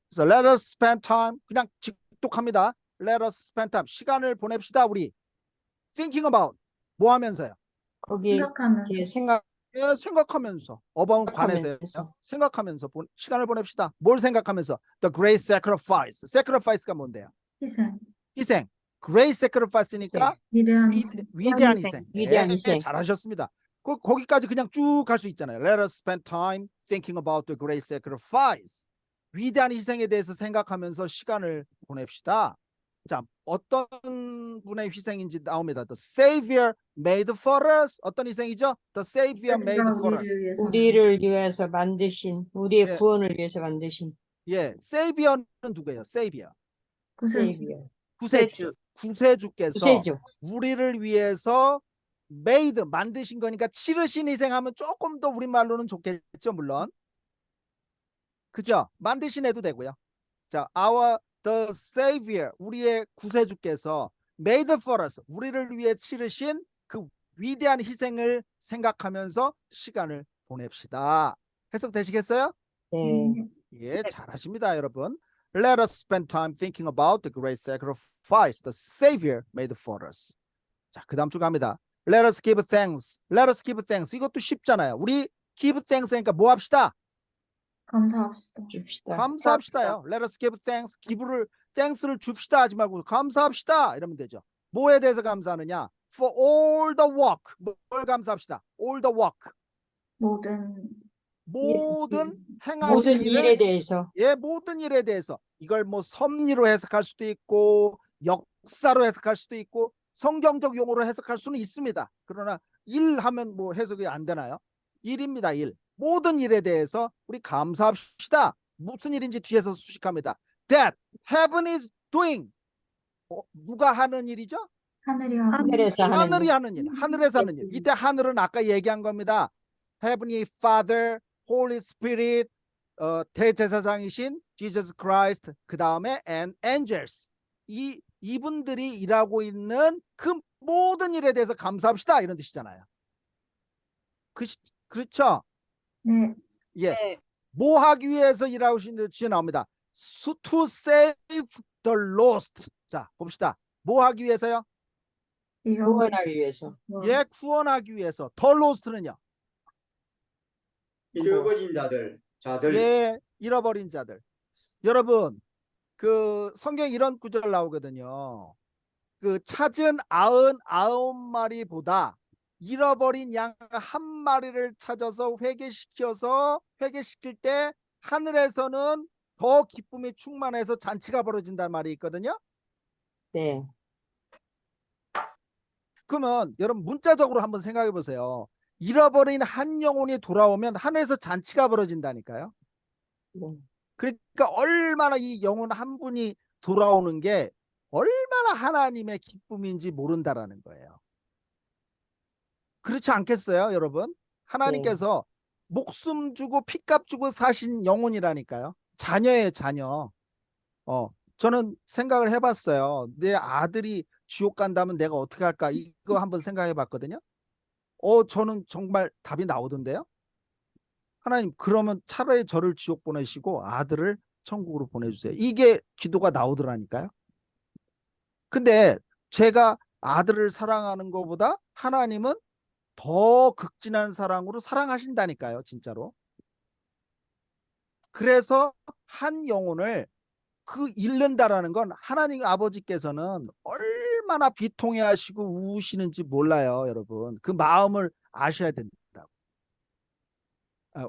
그래서 let us spend time 그냥 직독합니다. let us spend time 시간을 보냅시다 우리. thinking about 뭐 하면서요? 거기 생각하면서. 뒤에 생각, 예, 생각하면서 어바운 관해서요. 생각하면서. 생각하면서 시간을 보냅시다. 뭘 생각하면서? The great sacrifice. sacrifice가 뭔데요? 희생. 희생. great sacrifice니까 위대한 희생. 위대한 희생. 위대한 예, 희생. 잘하셨습니다. 거기까지 그냥 쭉 갈 수 있잖아요. Let us spend time thinking about the great sacrifice. 위대한 희생에 대해서 생각하면서 시간을 보냅시다. 자, 어떤 분의 희생인지 나옵니다. The Savior made for us. 어떤 희생이죠? The Savior made 우리가 for us. 우리를 위해서. 우리를 위해서 만드신, 우리의 예. 구원을 위해서 만드신 예, Savior는 누구예요? Savior. 구세주. 세이비어. 구세주. 구세주께서 구세주. 우리를 위해서 made 만드신 거니까 치르신 희생하면 조금 더 우리말로는 좋겠죠, 물론. 그죠? 만드신 해도 되고요. 자, our the Savior 우리의 구세주께서 made for us 우리를 위해 치르신 그 위대한 희생을 생각하면서 시간을 보냅시다. 해석되시겠어요? 네. 예, 잘하십니다, 여러분. Let us spend time thinking about the great sacrifice the Savior made for us. 자, 그 다음 주 갑니다. Let us give thanks. Let us give thanks. 이것도 쉽잖아요. 우리 give thanks 하니까 뭐 합시다? 감사합시다. 줍시다. 감사합시다요. Let us give thanks. thanks를 줍시다 하지 말고 감사합시다 이러면 되죠. 뭐에 대해서 감사하느냐? For all the work. 뭘 감사합시다? All the work. 모든 모든 행하신 모든 일을 일에 대해서 예, 모든 일에 대해서 이걸 뭐 섭리로 해석할 수도 있고 역사로 해석할 수도 있고 성경적 용어로 해석할 수는 있습니다. 그러나 일 하면 뭐 해석이 안 되나요? 일입니다. 일. 모든 일에 대해서 우리 감사합시다. 무슨 일인지 뒤에서 수식합니다. That heaven is doing. 누가 하는 일이죠? 하늘이 하는 하늘에서 하는 하늘이 일. 하는 일. 하늘에서 하는 일. 이때 하늘은 아까 얘기한 겁니다. Heavenly Father, Holy Spirit, 대제사장이신 Jesus Christ, 그 다음에 and angels. 이분들이 일하고 있는 그 모든 일에 대해서 감사합시다 이런 뜻이잖아요. 그렇죠? 네. 예. 뭐 하기 위해서 일하신 뜻이 나옵니다. To save the lost. 자, 봅시다. 뭐 하기 위해서요? 구원하기 위해서. 예, 구원하기 위해서. The lost는요? 잃어버린 자들. 예, 잃어버린 자들. 여러분, 그 성경 이런 구절 나오거든요. 그 찾은 99마리보다 잃어버린 양 한 마리를 찾아서 회개시킬 때 하늘에서는 더 기쁨이 충만해서 잔치가 벌어진다는 말이 있거든요. 네. 그러면 여러분 문자적으로 한번 생각해 보세요. 잃어버린 한 영혼이 돌아오면 하늘에서 잔치가 벌어진다니까요. 네. 그러니까 얼마나 이 영혼 한 분이 돌아오는 게 얼마나 하나님의 기쁨인지 모른다라는 거예요. 그렇지 않겠어요, 여러분? 하나님께서 목숨 주고 피값 주고 사신 영혼이라니까요. 자녀예요, 자녀. 저는 생각을 해봤어요. 내 아들이 지옥 간다면 내가 어떻게 할까? 이거 한번 생각해 봤거든요. 저는 정말 답이 나오던데요. 하나님, 그러면 차라리 저를 지옥 보내시고 아들을 천국으로 보내주세요. 이게 기도가 나오더라니까요. 근데 제가 아들을 사랑하는 것보다 하나님은 더 극진한 사랑으로 사랑하신다니까요, 진짜로. 그래서 한 영혼을 잃는다라는 건 하나님 아버지께서는 얼마나 비통해 하시고 우시는지 몰라요, 여러분. 그 마음을 아셔야 된다고.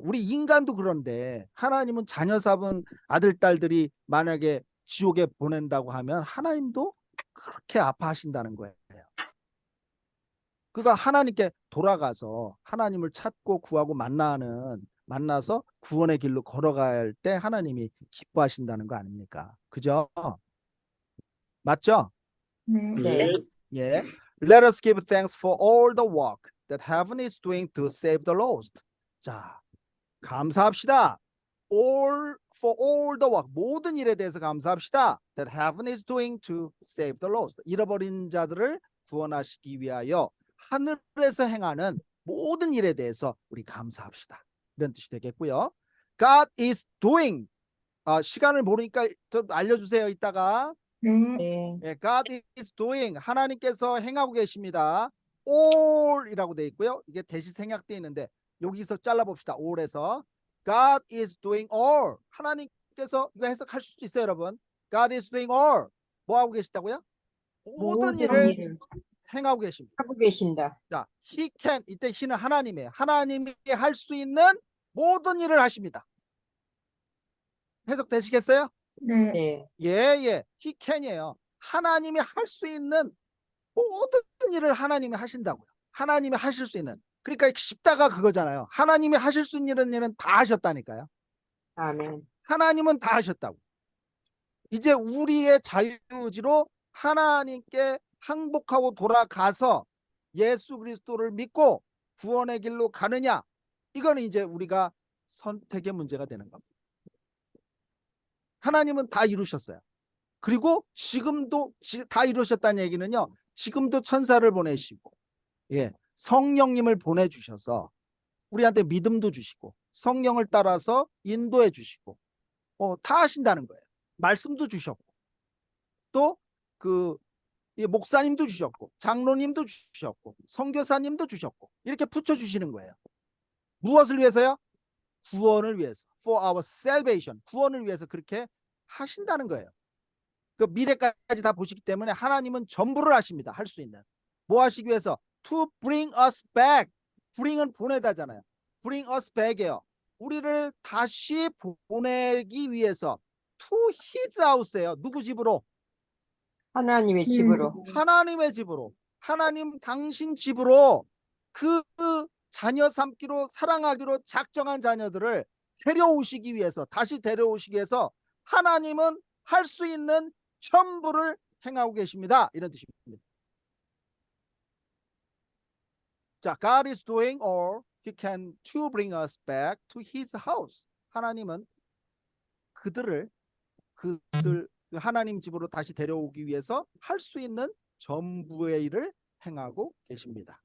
우리 인간도 그런데 하나님은 자녀 잡은 아들, 딸들이 만약에 지옥에 보낸다고 하면 하나님도 그렇게 아파하신다는 거예요. 그가 하나님께 돌아가서 하나님을 찾고 구하고 만나서 구원의 길로 걸어갈 때 하나님이 기뻐하신다는 거 아닙니까? 그죠? 맞죠? 네. 네. 예. Let us give thanks for all the work that heaven is doing to save the lost. 자, 감사합시다. For all the work, 모든 일에 대해서 감사합시다. That heaven is doing to save the lost. 잃어버린 자들을 구원하시기 위하여 하늘에서 행하는 모든 일에 대해서 우리 감사합시다. 이런 뜻이 되겠고요. God is doing. 시간을 모르니까 좀 알려주세요. 이따가. 네. 네. 예, God is doing. 하나님께서 행하고 계십니다. all이라고 되어 있고요. 이게 대시 생략되어 있는데 여기서 잘라봅시다. all에서. God is doing all. 하나님께서 이거 해석할 수도 있어요, 여러분. God is doing all. 뭐 하고 계시다고요? 모든 일을 일을 행하고 계십니다. 하고 계신다. 자, he can. 이때 he는 하나님이에요. 하나님이 할 수 있는 모든 일을 하십니다. 해석되시겠어요? 네. 네. 예. he can이에요. 하나님이 할 수 있는 모든 일을 하나님이 하신다고요. 하나님이 하실 수 있는. 그러니까 쉽다가 그거잖아요. 하나님이 하실 수 있는 일은 다 하셨다니까요. 아멘. 하나님은 다 하셨다고. 이제 우리의 자유의지로 하나님께 항복하고 돌아가서 예수 그리스도를 믿고 구원의 길로 가느냐, 이거는 이제 우리가 선택의 문제가 되는 겁니다. 하나님은 다 이루셨어요. 그리고 지금도 다 이루셨다는 얘기는요, 지금도 천사를 보내시고, 예, 성령님을 보내주셔서 우리한테 믿음도 주시고 성령을 따라서 인도해 주시고 다 하신다는 거예요. 말씀도 주셨고 또 그 목사님도 주셨고 장로님도 주셨고 선교사님도 주셨고 이렇게 붙여주시는 거예요. 무엇을 위해서요? 구원을 위해서. For our salvation. 구원을 위해서 그렇게 하신다는 거예요. 그 미래까지 다 보시기 때문에 하나님은 전부를 하십니다. 할 수 있는. 뭐 하시기 위해서? To bring us back. bring은 보내다잖아요. bring us back이에요. 우리를 다시 보내기 위해서. to his house예요. 누구 집으로? 하나님의 집으로. 하나님의 집으로. 하나님 당신 집으로 그 자녀 삼기로 사랑하기로 작정한 자녀들을 데려오시기 위해서, 다시 데려오시기 위해서 하나님은 할 수 있는 전부를 행하고 계십니다. 이런 뜻입니다. 자, God is doing all he can to bring us back to his house. 하나님은 그들 하나님 집으로 다시 데려오기 위해서 할 수 있는 전부의 일을 행하고 계십니다.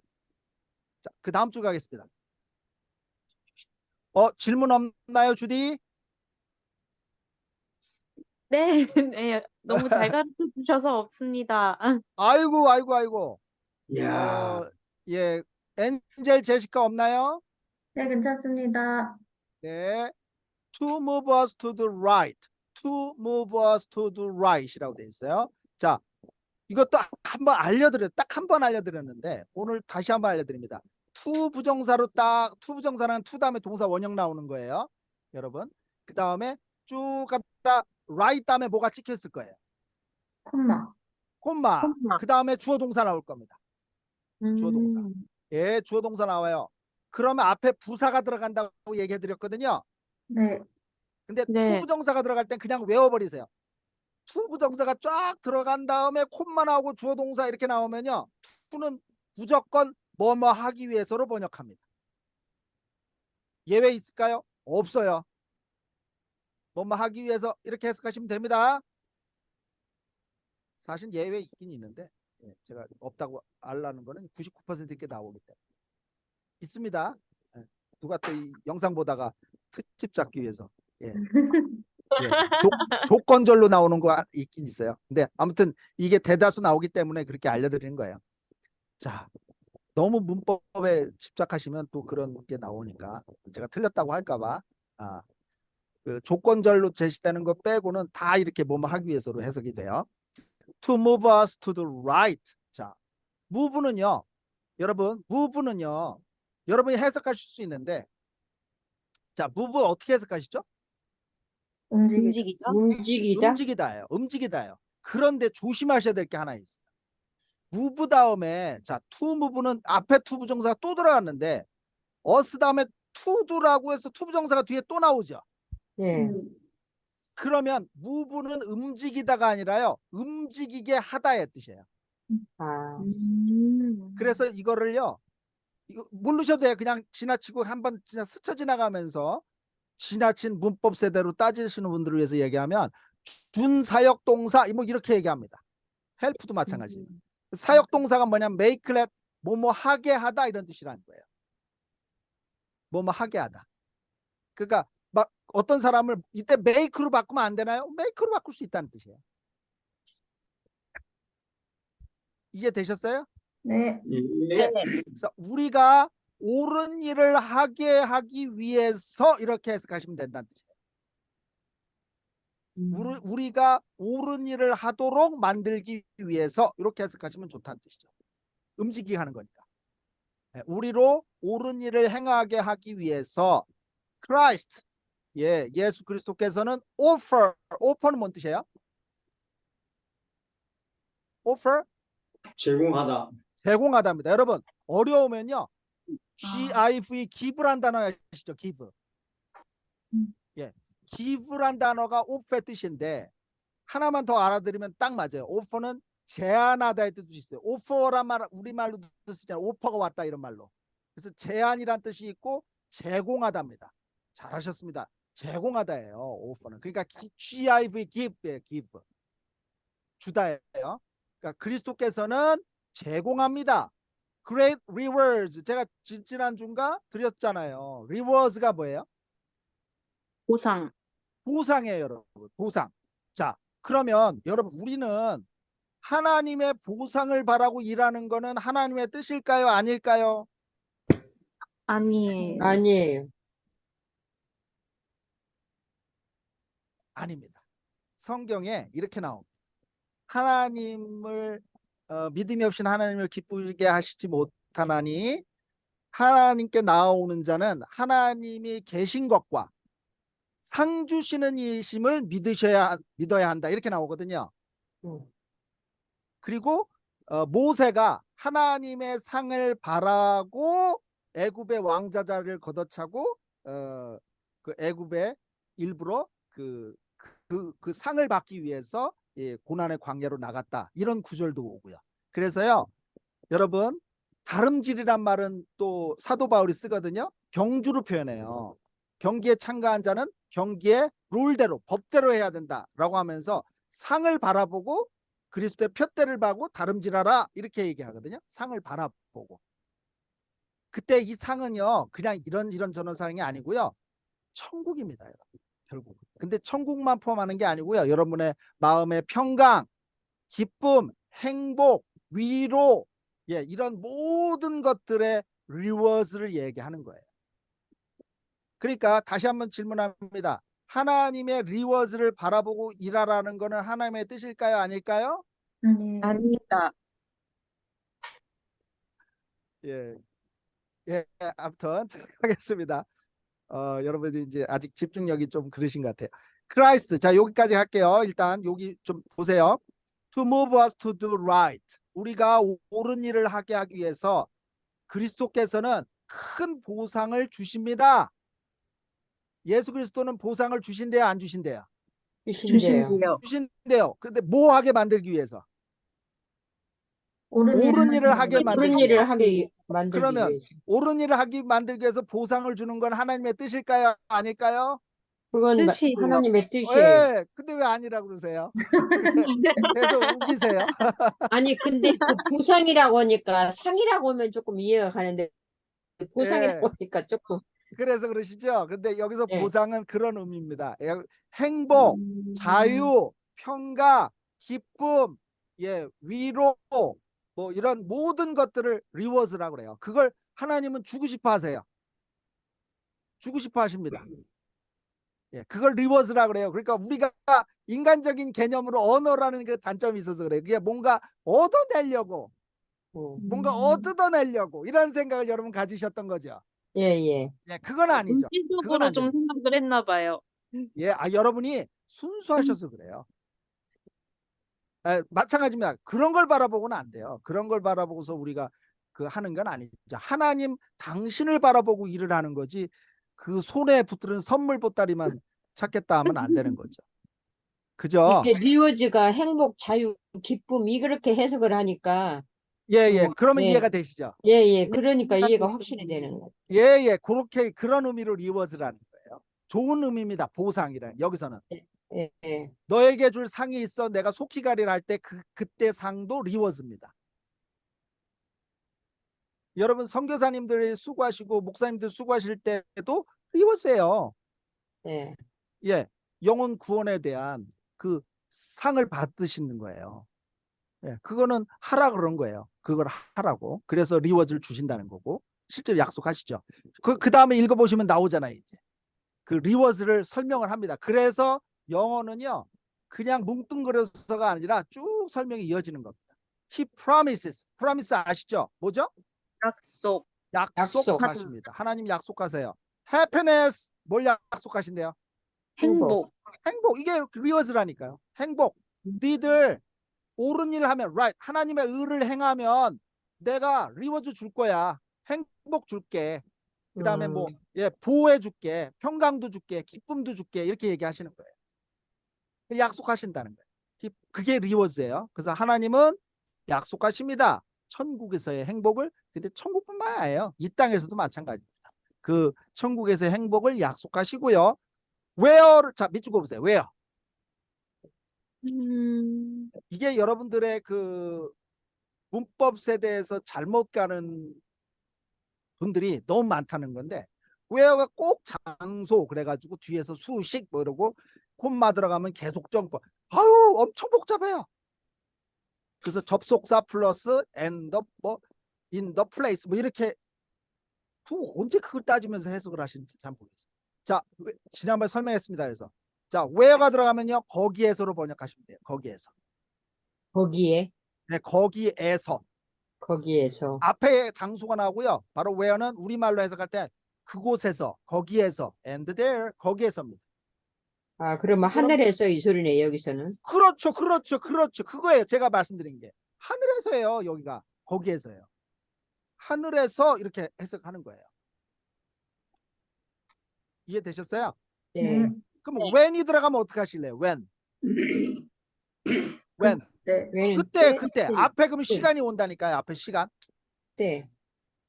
자, 그 다음 줄 가겠습니다. 질문 없나요, 주디? 네, 네. 너무 잘 가르쳐 주셔서 없습니다. 아이고. 야, 예, 엔젤 제시카 없나요? 네, 괜찮습니다. 네. To move us to the right. To move us to the right이라고 돼 있어요. 자, 이것도 딱 한 번 알려드렸는데 오늘 다시 한번 알려드립니다. to 부정사로 to 부정사는 to 다음에 동사 원형 나오는 거예요. 여러분. 그 다음에 쭉 갔다 right 다음에 뭐가 찍혀 있을 거예요. 콤마. 콤마. 그 다음에 주어 동사 나올 겁니다. 주어 동사. 음. 예, 주어 동사 나와요. 그러면 앞에 부사가 들어간다고 얘기해 드렸거든요. 네. 근데 네. to 부정사가 들어갈 땐 그냥 외워버리세요. to 부정사가 쫙 들어간 다음에 콤마 나오고 주어 동사 이렇게 나오면요, to는 무조건 뭐뭐 하기 위해서로 번역합니다. 예외 있을까요? 없어요. 뭐뭐 하기 위해서 이렇게 해석하시면 됩니다. 사실 예외 있긴 있는데 제가 없다고 알라는 거는 99% 이렇게 나오기 때문에 있습니다. 누가 또 이 영상 보다가 특집 잡기 위해서 조건절로 나오는 거 있긴 있어요. 근데 아무튼 이게 대다수 나오기 때문에 그렇게 알려드리는 거예요. 자, 너무 문법에 집착하시면 또 그런 게 나오니까 제가 틀렸다고 할까봐 그 조건절로 제시되는 거 빼고는 다 이렇게 뭐뭐 하기 위해서로 해석이 돼요. To move us to the right. 자, move는요, 여러분이 해석하실 수 있는데, 자, move 어떻게 해석하시죠? 움직이죠? 움직이다. 움직이다예요. 그런데 조심하셔야 될 게 하나 있어요. move 다음에 자 to move는 앞에 to 부정사가 또 들어갔는데 us 다음에 to do라고 해서 to 부정사가 뒤에 또 나오죠. 예. 그러면 move는 움직이다가 아니라요. 움직이게 하다의 뜻이에요. 아, 그래서 이거를요. 이거 모르셔도 돼요. 그냥 지나치고 한번 그냥 스쳐 지나가면서 지나친 문법 세대로 따지시는 분들을 위해서 얘기하면 준사역 동사 뭐 이렇게 얘기합니다. 헬프도 마찬가지예요. 사역 동사가 뭐냐면 make let 뭐뭐 하게 하다 이런 뜻이라는 거예요. 뭐뭐 하게 하다. 그러니까 막 어떤 사람을 이때 make로 바꾸면 안 되나요? make로 바꿀 수 있다는 뜻이에요. 이해 되셨어요? 네. 예. 그래서 우리가 옳은 일을 하게 하기 위해서 이렇게 해석하시면 된다는 뜻이에요. 우리가 옳은 일을 하도록 만들기 위해서 이렇게 해석하시면 좋다는 뜻이죠. 움직이게 하는 거니까. 네, 우리로 옳은 일을 행하게 하기 위해서 Christ, 예수 그리스도께서는 offer는 뭔 뜻이에요? offer, 제공하다. 제공하다입니다. 여러분 어려우면요. give란 단어 아시죠? give. 예, give란 단어가 offer의 뜻인데 하나만 더 알아들으면 딱 맞아요. offer는 제안하다의 뜻이 있어요. offer란 말 우리말로 쓰잖아요. 오퍼가 왔다 이런 말로. 그래서 제안이란 뜻이 있고 제공하다입니다. 잘하셨습니다. 제공하다예요. offer는. 그러니까 give, give. 주다예요. 그러니까 그리스도께서는 제공합니다. Great rewards. 제가 지난주인가 드렸잖아요. rewards가 뭐예요? 보상. 보상이에요, 여러분. 보상. 자, 그러면 여러분 우리는 하나님의 보상을 바라고 일하는 거는 하나님의 뜻일까요? 아닐까요? 아니에요. 아니에요. 아닙니다. 성경에 이렇게 나옵니다. 하나님을 믿음이 없인 하나님을 기쁘게 하시지 못하나니 하나님께 나아오는 자는 하나님이 계신 것과 상 주시는 이심을 믿어야 한다. 이렇게 나오거든요. 그리고 모세가 하나님의 상을 바라고 애굽의 왕자자를 걷어차고 그 애굽의 일부러 그 상을 받기 위해서 고난의 광야로 나갔다. 이런 구절도 오고요. 그래서요, 여러분 다름질이란 말은 또 사도 바울이 쓰거든요. 경주로 표현해요. 경기에 참가한 자는 경기의 룰대로 법대로 해야 된다라고 하면서 상을 바라보고 그리스도의 푯대를 봐고 다름질하라 이렇게 얘기하거든요. 상을 바라보고. 그때 이 상은요 그냥 이런 저런 상이 아니고요. 천국입니다. 여러분. 결국. 근데 천국만 포함하는 게 아니고요. 여러분의 마음의 평강, 기쁨, 행복, 위로 이런 모든 것들의 리워스를 얘기하는 거예요. 그러니까 다시 한번 질문합니다. 하나님의 리워스를 바라보고 일하라는 것은 하나님의 뜻일까요? 아닐까요? 아니에요. 아닙니다. 아무튼 하겠습니다. 여러분들이 이제 아직 집중력이 좀 그러신 것 같아요. 크라이스트. 자, 여기까지 할게요. 일단 여기 좀 보세요. To move us to do right. 우리가 옳은 일을 하게 하기 위해서 그리스도께서는 큰 보상을 주십니다. 예수 그리스도는 보상을 주신대요, 안 주신대요? 주신대요. 주신대요. 근데 뭐 하게 만들기 위해서? 옳은 옳은 일을 하게 만들기 옳은 위해서. 일을 하게 만들기 그러면 위해서. 옳은 일을 만들기 위해서 보상을 주는 건 하나님의 뜻일까요? 아닐까요? 그건 뜻이에요. 하나님의 뜻이에요. 예, 근데 왜 아니라고 그러세요? 계속 우기세요. 아니, 근데 그 보상이라고 하니까 상이라고 하면 조금 이해가 가는데 보상이라고 하니까 조금. 그래서 그러시죠. 근데 여기서 예. 보상은 그런 의미입니다. 행복, 자유, 평가, 기쁨, 위로, 뭐 이런 모든 것들을 리워스라고 그래요. 그걸 하나님은 주고 싶어 하세요. 주고 싶어 하십니다. 그걸 리워스라고 그래요. 그러니까 우리가 인간적인 개념으로 언어라는 그 단점이 있어서 그래요. 그게 뭔가 얻어내려고, 뭔가 얻어내려고 이런 생각을 여러분 가지셨던 거죠. 예. 그건 아니죠. 그건 물질적으로 좀 아니죠. 생각을 했나 봐요. 여러분이 순수하셔서 그래요. 마찬가지입니다. 그런 걸 바라보고는 안 돼요. 그런 걸 바라보고서 우리가 그 하는 건 아니죠. 하나님 당신을 바라보고 일을 하는 거지 그 손에 붙들은 선물 보따리만 찾겠다 하면 안 되는 거죠. 그죠? 이게 리워즈가 행복, 자유, 기쁨 이렇게 해석을 하니까 예. 그러면 네. 이해가 되시죠? 예. 그러니까 이해가 확실히 되는 거예요. 예. 그렇게 그런 의미로 리워즈라는 거예요. 좋은 의미입니다. 보상이란 여기서는. 예. 너에게 줄 상이 있어 내가 속히 가리라 할 때 그때 상도 리워즈입니다. 여러분 선교사님들 수고하시고 목사님들 수고하실 때도 리워즈예요. 예. 예, 영혼 구원에 대한 그 상을 받으시는 거예요. 예, 그거는 하라 그런 거예요. 그걸 하라고. 그래서 리워즈를 주신다는 거고 실제로 약속하시죠. 그 다음에 읽어보시면 나오잖아요. 이제 그 리워즈를 설명을 합니다. 그래서 영어는요 그냥 뭉뚱그려서가 아니라 쭉 설명이 이어지는 겁니다. He promises. promise 아시죠? 뭐죠? 약속. 약속하십니다. 하나님 약속하세요. happiness 뭘 약속하신대요? 행복. 행복. 이게 리워즈라니까요. 행복. 니들 옳은 일을 하면 right. 하나님의 의를 행하면 내가 리워즈 줄 거야. 행복 줄게. 그 다음에 뭐 보호해 줄게. 평강도 줄게. 기쁨도 줄게. 이렇게 얘기하시는 거예요. 약속하신다는 거예요. 그게 리워즈예요. 그래서 하나님은 약속하십니다. 천국에서의 행복을. 근데 천국뿐만 아니에요. 이 땅에서도 마찬가지입니다. 그 천국에서의 행복을 약속하시고요. where를 자 밑줄 그어보세요. where. 이게 여러분들의 그 문법 세대에서 잘못 가는 분들이 너무 많다는 건데 where가 꼭 장소 그래가지고 뒤에서 수식 뭐 이러고 콤마 들어가면 계속 정법. 아유 엄청 복잡해요. 그래서 접속사 플러스 and the 뭐 in the place 뭐 이렇게 언제 그걸 따지면서 해석을 하시는지 참 모르겠어요. 자 지난번에 설명했습니다. 그래서 자 where가 들어가면요 거기에서로 번역하시면 돼요. 거기에서. 거기에 네, 거기에서. 거기에서 앞에 장소가 나오고요. 바로 where는 우리말로 해석할 때 그곳에서, 거기에서, and there, 거기에서입니다. 그러면 하늘에서 이 소리네 여기서는. 그렇죠. 그거예요. 제가 말씀드린 게. 하늘에서예요. 여기가. 거기에서예요. 하늘에서 이렇게 해석하는 거예요. 이해되셨어요? 네. 그럼 when이 들어가면 어떻게 하실래요? when. when. 네. 왜는 그때. 앞에 그러면 시간이 온다니까요. 앞에 시간. 때.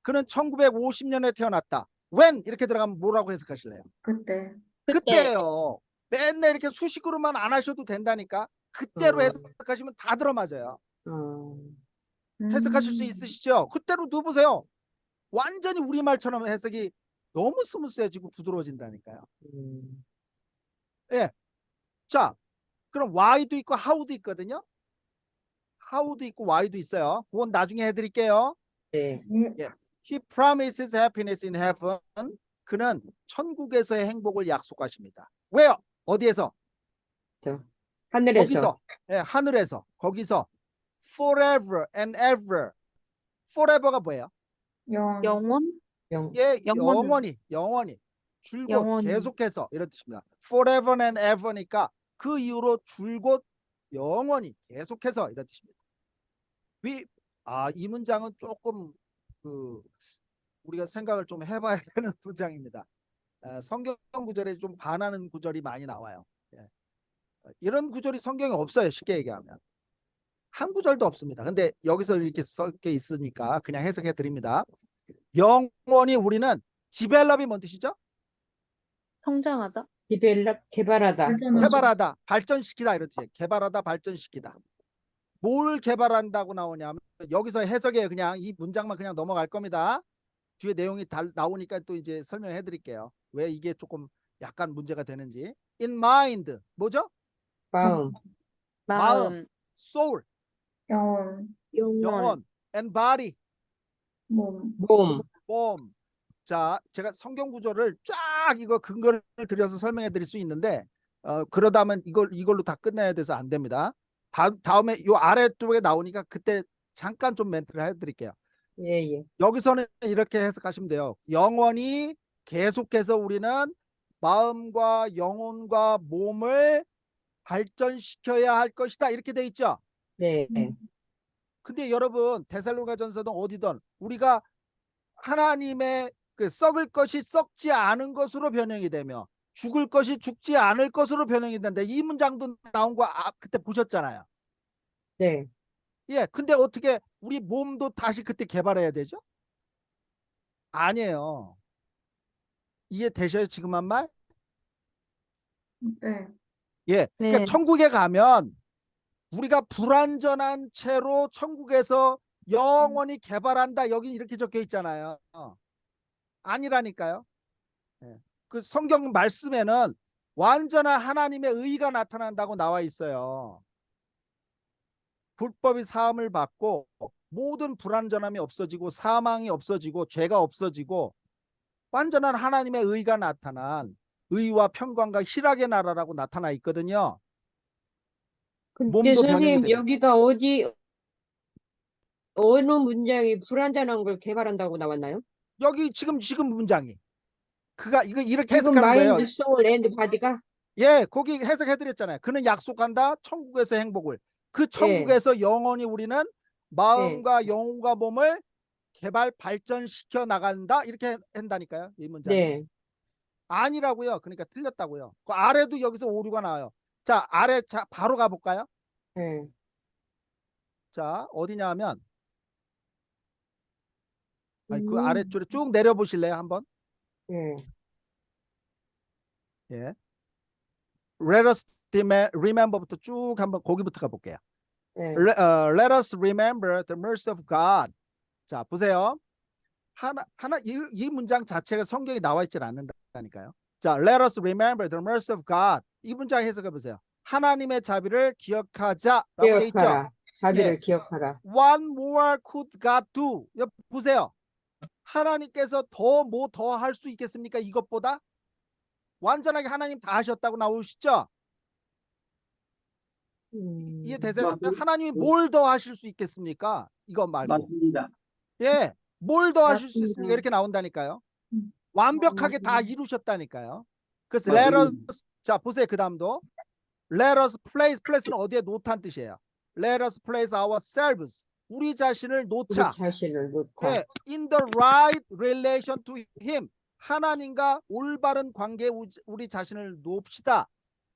그는 1950년에 태어났다. when 이렇게 들어가면 뭐라고 해석하실래요? 그때. 그때요. 맨날 이렇게 수식으로만 안 하셔도 된다니까. 그때로 해석하시면 다 들어맞아요. 해석하실 수 있으시죠? 그때로 넣어보세요. 완전히 우리말처럼 해석이 너무 스무스해지고 부드러워진다니까요. 예. 자, 그럼 why도 있고 how도 있거든요. how도 있고 why도 있어요. 그건 나중에 해드릴게요. 네. 예. He promises happiness in heaven. 그는 천국에서의 행복을 약속하십니다. 왜요? 어디에서? 하늘에서. 거기서. 예, 하늘에서. 거기서. Forever and ever. Forever가 뭐예요? 영원. 예, 영원은. 영원히. 줄곧 영원히. 계속해서 이런 뜻입니다. Forever and ever니까 그 이후로 줄곧 영원히 계속해서 이런 뜻입니다. 이 문장은 조금 우리가 생각을 좀 해봐야 되는 문장입니다. 성경 구절에 좀 반하는 구절이 많이 나와요. 예. 이런 구절이 성경에 없어요. 쉽게 얘기하면 한 구절도 없습니다. 근데 여기서 이렇게 써 있으니까 그냥 해석해 드립니다. 영원히 우리는 develop이 뭔 뜻이죠? 성장하다. 개발하다. 개발하다, 발전시키다 이런 뜻이에요. 개발하다, 발전시키다. 뭘 개발한다고 나오냐면 여기서 해석이에요. 그냥 이 문장만 그냥 넘어갈 겁니다. 뒤에 내용이 나오니까 또 이제 설명해 드릴게요. 왜 이게 조금 약간 문제가 되는지. In mind 뭐죠? 마음. soul 영혼. 영혼. and body 몸. 몸. 자, 제가 성경 구조를 쫙 이거 근거를 들여서 설명해 드릴 수 있는데 그러다 하면 이걸로 다 끝내야 돼서 안 됩니다. 다음에 요 아래쪽에 나오니까 그때 잠깐 좀 멘트를 해 드릴게요. 예. 여기서는 이렇게 해석하시면 돼요. 영원히 계속해서 우리는 마음과 영혼과 몸을 발전시켜야 할 것이다. 이렇게 돼 있죠. 네. 근데 여러분 데살로니가전서든 어디든 우리가 하나님의 그 썩을 것이 썩지 않은 것으로 변형이 되며 죽을 것이 죽지 않을 것으로 변형이 된다. 이 문장도 나온 거 그때 보셨잖아요. 네. 예, 근데 어떻게 우리 몸도 다시 그때 개발해야 되죠? 아니에요. 이해되셔요? 지금 한 말? 네. 예, 그러니까 네. 천국에 가면 우리가 불완전한 채로 천국에서 영원히 개발한다. 여기 이렇게 적혀 있잖아요. 아니라니까요. 예. 그 성경 말씀에는 완전한 하나님의 의가 나타난다고 나와 있어요. 불법이 사함을 받고 모든 불완전함이 없어지고 사망이 없어지고 죄가 없어지고 완전한 하나님의 의가 나타난 의와 평강과 희락의 나라라고 나타나 있거든요. 근데 몸도 변형이 선생님, 됩니다. 여기가 어느 문장이 불완전한 걸 개발한다고 나왔나요? 여기 지금 문장이 그가 이거 이렇게 지금 해석하는 거예요. 마인드, 소울, 앤드 바디가? 예, 거기 해석해드렸잖아요. 그는 약속한다 천국에서 행복을. 그 예. 천국에서 영원히 우리는 마음과 영혼과 몸을 개발 발전시켜 나간다 이렇게 한다니까요. 이 문장이. 네. 아니라고요. 그러니까 틀렸다고요. 그 아래도 여기서 오류가 나와요. 자, 아래 자 바로 가볼까요? 네. 자, 어디냐 하면 아니, 그 음. 아래쪽에 쭉 내려보실래요? 한번. 네. 예. Let us remember부터 쭉 한번 거기부터 가볼게요. 네. Let us remember the mercy of God. 자, 보세요. 이 문장 자체가 성경에 나와 있질 않는다니까요. 자, let us remember the mercy of God. 이 문장 해석해 보세요. 하나님의 자비를 기억하자라고 돼 있죠. 기억하라. 자비를 예. 기억하라. What more could God do? 보세요. 하나님께서 뭐 더 할 수 있겠습니까? 이것보다 완전하게 하나님 다 하셨다고 나오시죠? 이해되세요? 맞습니다. 하나님이 뭘 더 하실 수 있겠습니까? 이거 말고. 맞습니다. 예, 뭘 더 하실 수 있습니까? 맞습니다. 이렇게 나온다니까요. 음. 완벽하게 다 맞습니다. 이루셨다니까요. 그래서 let 맞습니다. us, 자 보세요. 그 다음도 let us place는 어디에 놓다는 뜻이에요. let us place ourselves, 우리 자신을 우리 놓자. 자신을 놓다. 예, in the right relation to him, 하나님과 올바른 관계에 우리 자신을 놓읍시다.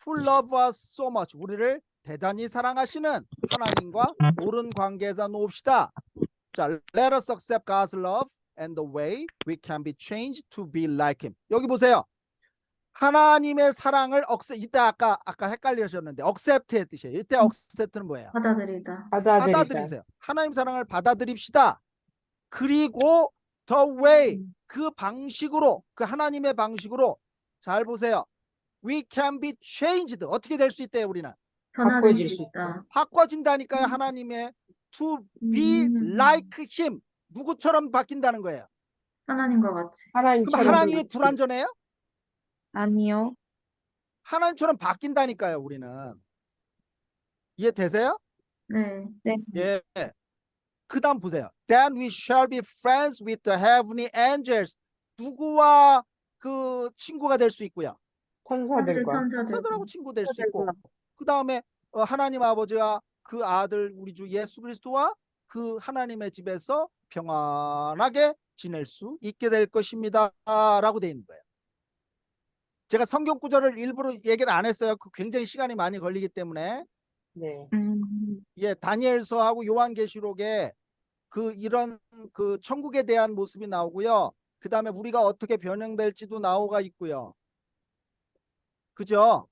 who love us so much, 우리를 대단히 사랑하시는 하나님과 옳은 관계에다 놓읍시다. 자, let us accept God's love and the way we can be changed to be like him. 여기 보세요. 하나님의 사랑을 이때 아까 헷갈리셨는데 accept의 뜻이에요. 이때 accept는 뭐예요? 받아들이다. 받아들이다. 받아들이세요. 하나님 사랑을 받아들입시다. 그리고 the way, 그 방식으로, 그 하나님의 방식으로, 잘 보세요. We can be changed. 어떻게 될 수 있대요, 우리는? 바꿔질 수 있다. 바꿔진다니까요. 하나님의 to be like him. 누구처럼 바뀐다는 거예요. 하나님과 같이. 그럼 하나님처럼. 하나님이 불완전해요? 아니요. 하나님처럼 바뀐다니까요, 우리는. 이해되세요? 네. 예. 그 다음 보세요. Then we shall be friends with the heavenly angels. 누구와 그 친구가 될 수 있고요. 천사들과. 천사들하고 친구 될 수 있고. 그 다음에 하나님 아버지와 그 아들 우리 주 예수 그리스도와 그 하나님의 집에서 평안하게 지낼 수 있게 될 것입니다. 라고 되어 있는 거예요. 제가 성경 구절을 일부러 얘기를 안 했어요. 그 굉장히 시간이 많이 걸리기 때문에. 네. 예, 다니엘서하고 요한계시록에 이런 그 천국에 대한 모습이 나오고요. 그 다음에 우리가 어떻게 변형될지도 나오가 있고요. 그죠?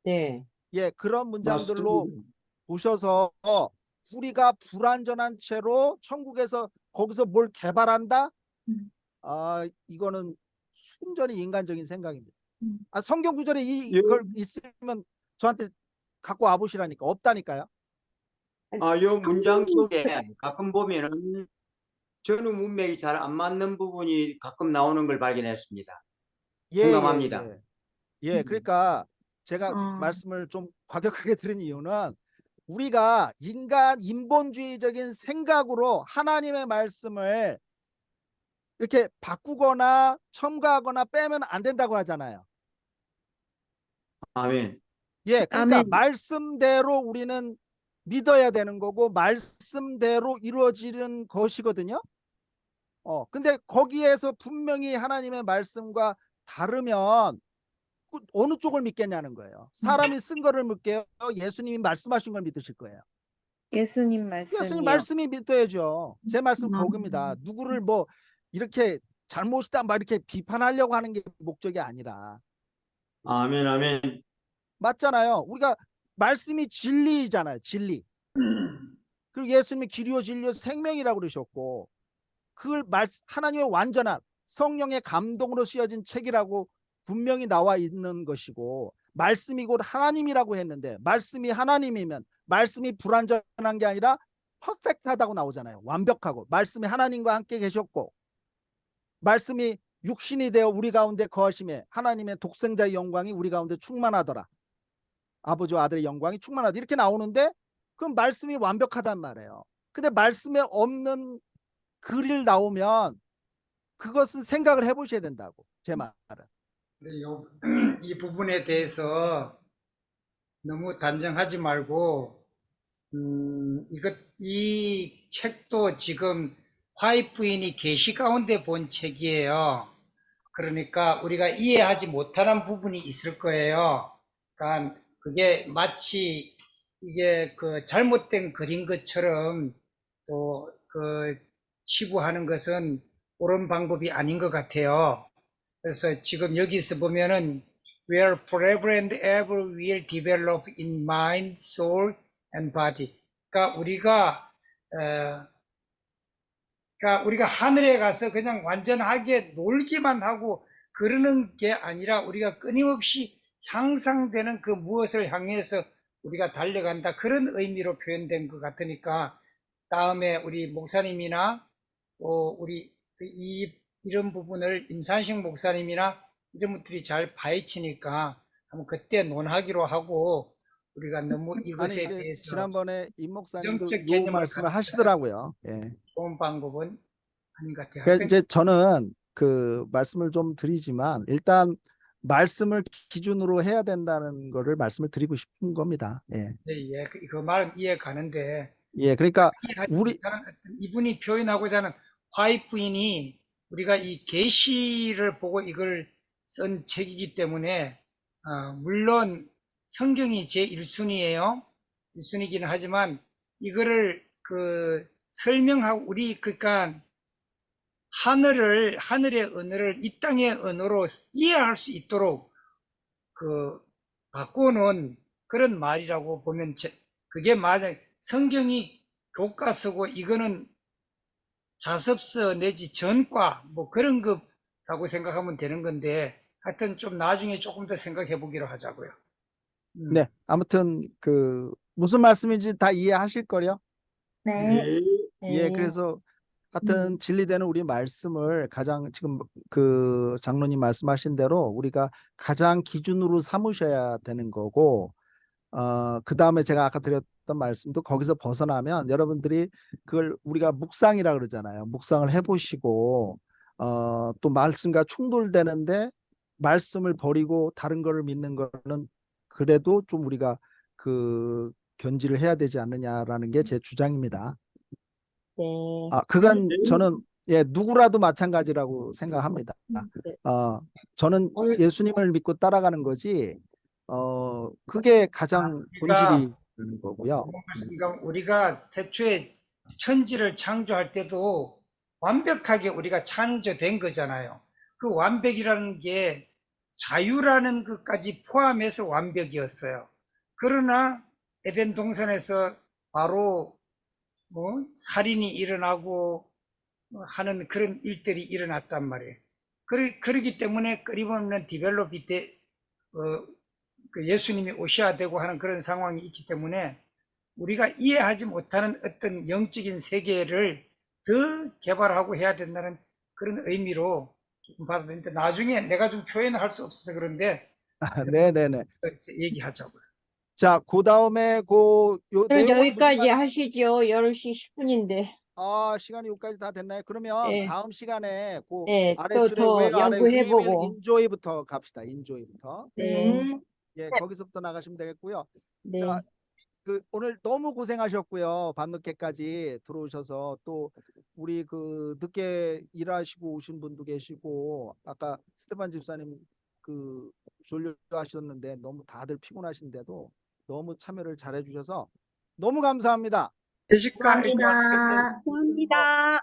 네. 예, 그런 문장들로 맞습니다. 보셔서 우리가 불완전한 채로 천국에서 거기서 뭘 개발한다? 이거는 순전히 인간적인 생각입니다. 성경 구절에 이걸 있으면 저한테 갖고 와보시라니까. 없다니까요. 요 문장 속에 가끔 보면은 전후 문맥이 잘 안 맞는 부분이 가끔 나오는 걸 발견했습니다. 공감합니다. 예, 그러니까 제가 아. 말씀을 좀 과격하게 드린 이유는 우리가 인본주의적인 생각으로 하나님의 말씀을 이렇게 바꾸거나 첨가하거나 빼면 안 된다고 하잖아요. 아멘. 예, 그러니까 아멘. 말씀대로 우리는 믿어야 되는 거고 말씀대로 이루어지는 것이거든요. 근데 거기에서 분명히 하나님의 말씀과 다르면 어느 쪽을 믿겠냐는 거예요. 사람이 쓴 거를 믿게요? 예수님이 말씀하신 걸 믿으실 거예요? 예수님 예수님 말씀이요. 말씀이 믿어야죠. 제 말씀 음. 거기입니다. 누구를 뭐 이렇게 잘못이다 막 이렇게 비판하려고 하는 게 목적이 아니라 아멘, 아멘. 맞잖아요. 우리가 말씀이 진리잖아요. 진리. 그리고 예수님이 길이요 진리요 생명이라고 그러셨고 그걸 하나님의 완전한 성령의 감동으로 쓰여진 책이라고 분명히 나와 있는 것이고 말씀이 곧 하나님이라고 했는데 말씀이 하나님이면 말씀이 불완전한 게 아니라 퍼펙트하다고 나오잖아요. 완벽하고 말씀이 하나님과 함께 계셨고 말씀이 육신이 되어 우리 가운데 거하심에 하나님의 독생자의 영광이 우리 가운데 충만하더라. 아버지와 아들의 영광이 충만하다 이렇게 나오는데 그럼 말씀이 완벽하단 말이에요. 근데 말씀에 없는 글이 나오면 그것은 생각을 해보셔야 된다고 제 말은. 근데 이 부분에 대해서 너무 단정하지 말고 이 책도 지금 화이트인이 계시 가운데 본 책이에요. 그러니까 우리가 이해하지 못하는 부분이 있을 거예요. 그러니까 그게 마치 이게 그 잘못된 글인 것처럼 또 그 치부하는 것은 옳은 방법이 아닌 것 같아요. 그래서 지금 여기서 보면은 where forever and ever will develop in mind, soul and body. 그러니까 우리가 하늘에 가서 그냥 완전하게 놀기만 하고 그러는 게 아니라 우리가 끊임없이 향상되는 그 무엇을 향해서 우리가 달려간다. 그런 의미로 표현된 것 같으니까 다음에 우리 목사님이나 우리 이런 부분을 임산식 목사님이나 이런 분들이 잘 파헤치니까 한번 그때 논하기로 하고 우리가 너무 아니 이것에 이제 대해서 지난번에 임 목사님도 정책 요 개념을 말씀을 갖다가 하시더라고요. 예. 좋은 방법은 아닌 것 같아요. 그러니까 이제 저는 그 말씀을 좀 드리지만 일단 말씀을 기준으로 해야 된다는 거를 말씀을 드리고 싶은 겁니다. 예. 예, 그 말은 이해 가는데 예. 그러니까 이해하지 우리 못하는 어떤 이분이 표현하고자 하는 화이트인이 우리가 이 계시를 보고 이걸 쓴 책이기 때문에 물론 성경이 제 1순위예요. 1순위기는 하지만 이거를 그 설명하고 그러니까 하늘의 언어를 이 땅의 언어로 이해할 수 있도록 그 바꾸는 그런 말이라고 보면 그게 만약 성경이 교과서고 이거는 자습서 내지 전과 뭐 그런 거라고 생각하면 되는 건데 하여튼 좀 나중에 조금 더 생각해 보기로 하자고요. 네. 아무튼 그 무슨 말씀인지 다 이해하실 거요. 네. 예. 그래서 하여튼 진리되는 우리 말씀을 가장 지금 그 장로님 말씀하신 대로 우리가 가장 기준으로 삼으셔야 되는 거고 그 다음에 제가 아까 드렸던 말씀도 거기서 벗어나면 여러분들이 그걸 우리가 묵상이라 그러잖아요. 묵상을 해보시고 또 말씀과 충돌되는데 말씀을 버리고 다른 거를 믿는 거는 그래도 좀 우리가 그 견지를 해야 되지 않느냐라는 게 제 주장입니다. 네. 그건 저는 예, 누구라도 마찬가지라고 생각합니다. 네. 저는 오늘- 예수님을 믿고 따라가는 거지, 그게 가장 본질이 되는 거고요. 우리가 태초에 천지를 창조할 때도 완벽하게 우리가 창조된 거잖아요. 그 완벽이라는 게 자유라는 것까지 포함해서 완벽이었어요. 그러나 에덴 동산에서 바로 살인이 일어나고 하는 그런 일들이 일어났단 말이에요. 그러기 때문에 끊임없는 디벨롭이 그 예수님이 오셔야 되고 하는 그런 상황이 있기 때문에 우리가 이해하지 못하는 어떤 영적인 세계를 더 개발하고 해야 된다는 그런 의미로 조금 받아들이는데 나중에 내가 좀 표현을 할 수 없어서 그런데 네네네. 얘기하자고요. 자, 그 다음에 요 오늘 내용은 여기까지 무슨 하시죠. 10시 10분인데. 시간이 여기까지 다 됐나요? 그러면 예. 다음 시간에 그 예, 아래줄에 더 왜 아래 연구해보고. we will enjoy부터 갑시다. enjoy부터. 네. 예, 거기서부터 나가시면 되겠고요. 네. 자, 오늘 너무 고생하셨고요. 밤늦게까지 들어오셔서 또 우리 늦게 일하시고 오신 분도 계시고 아까 스테반 집사님 졸려 하셨는데 너무 다들 피곤하신데도 너무 참여를 잘해 주셔서 너무 감사합니다. 대식가 감사합니다. 감사합니다.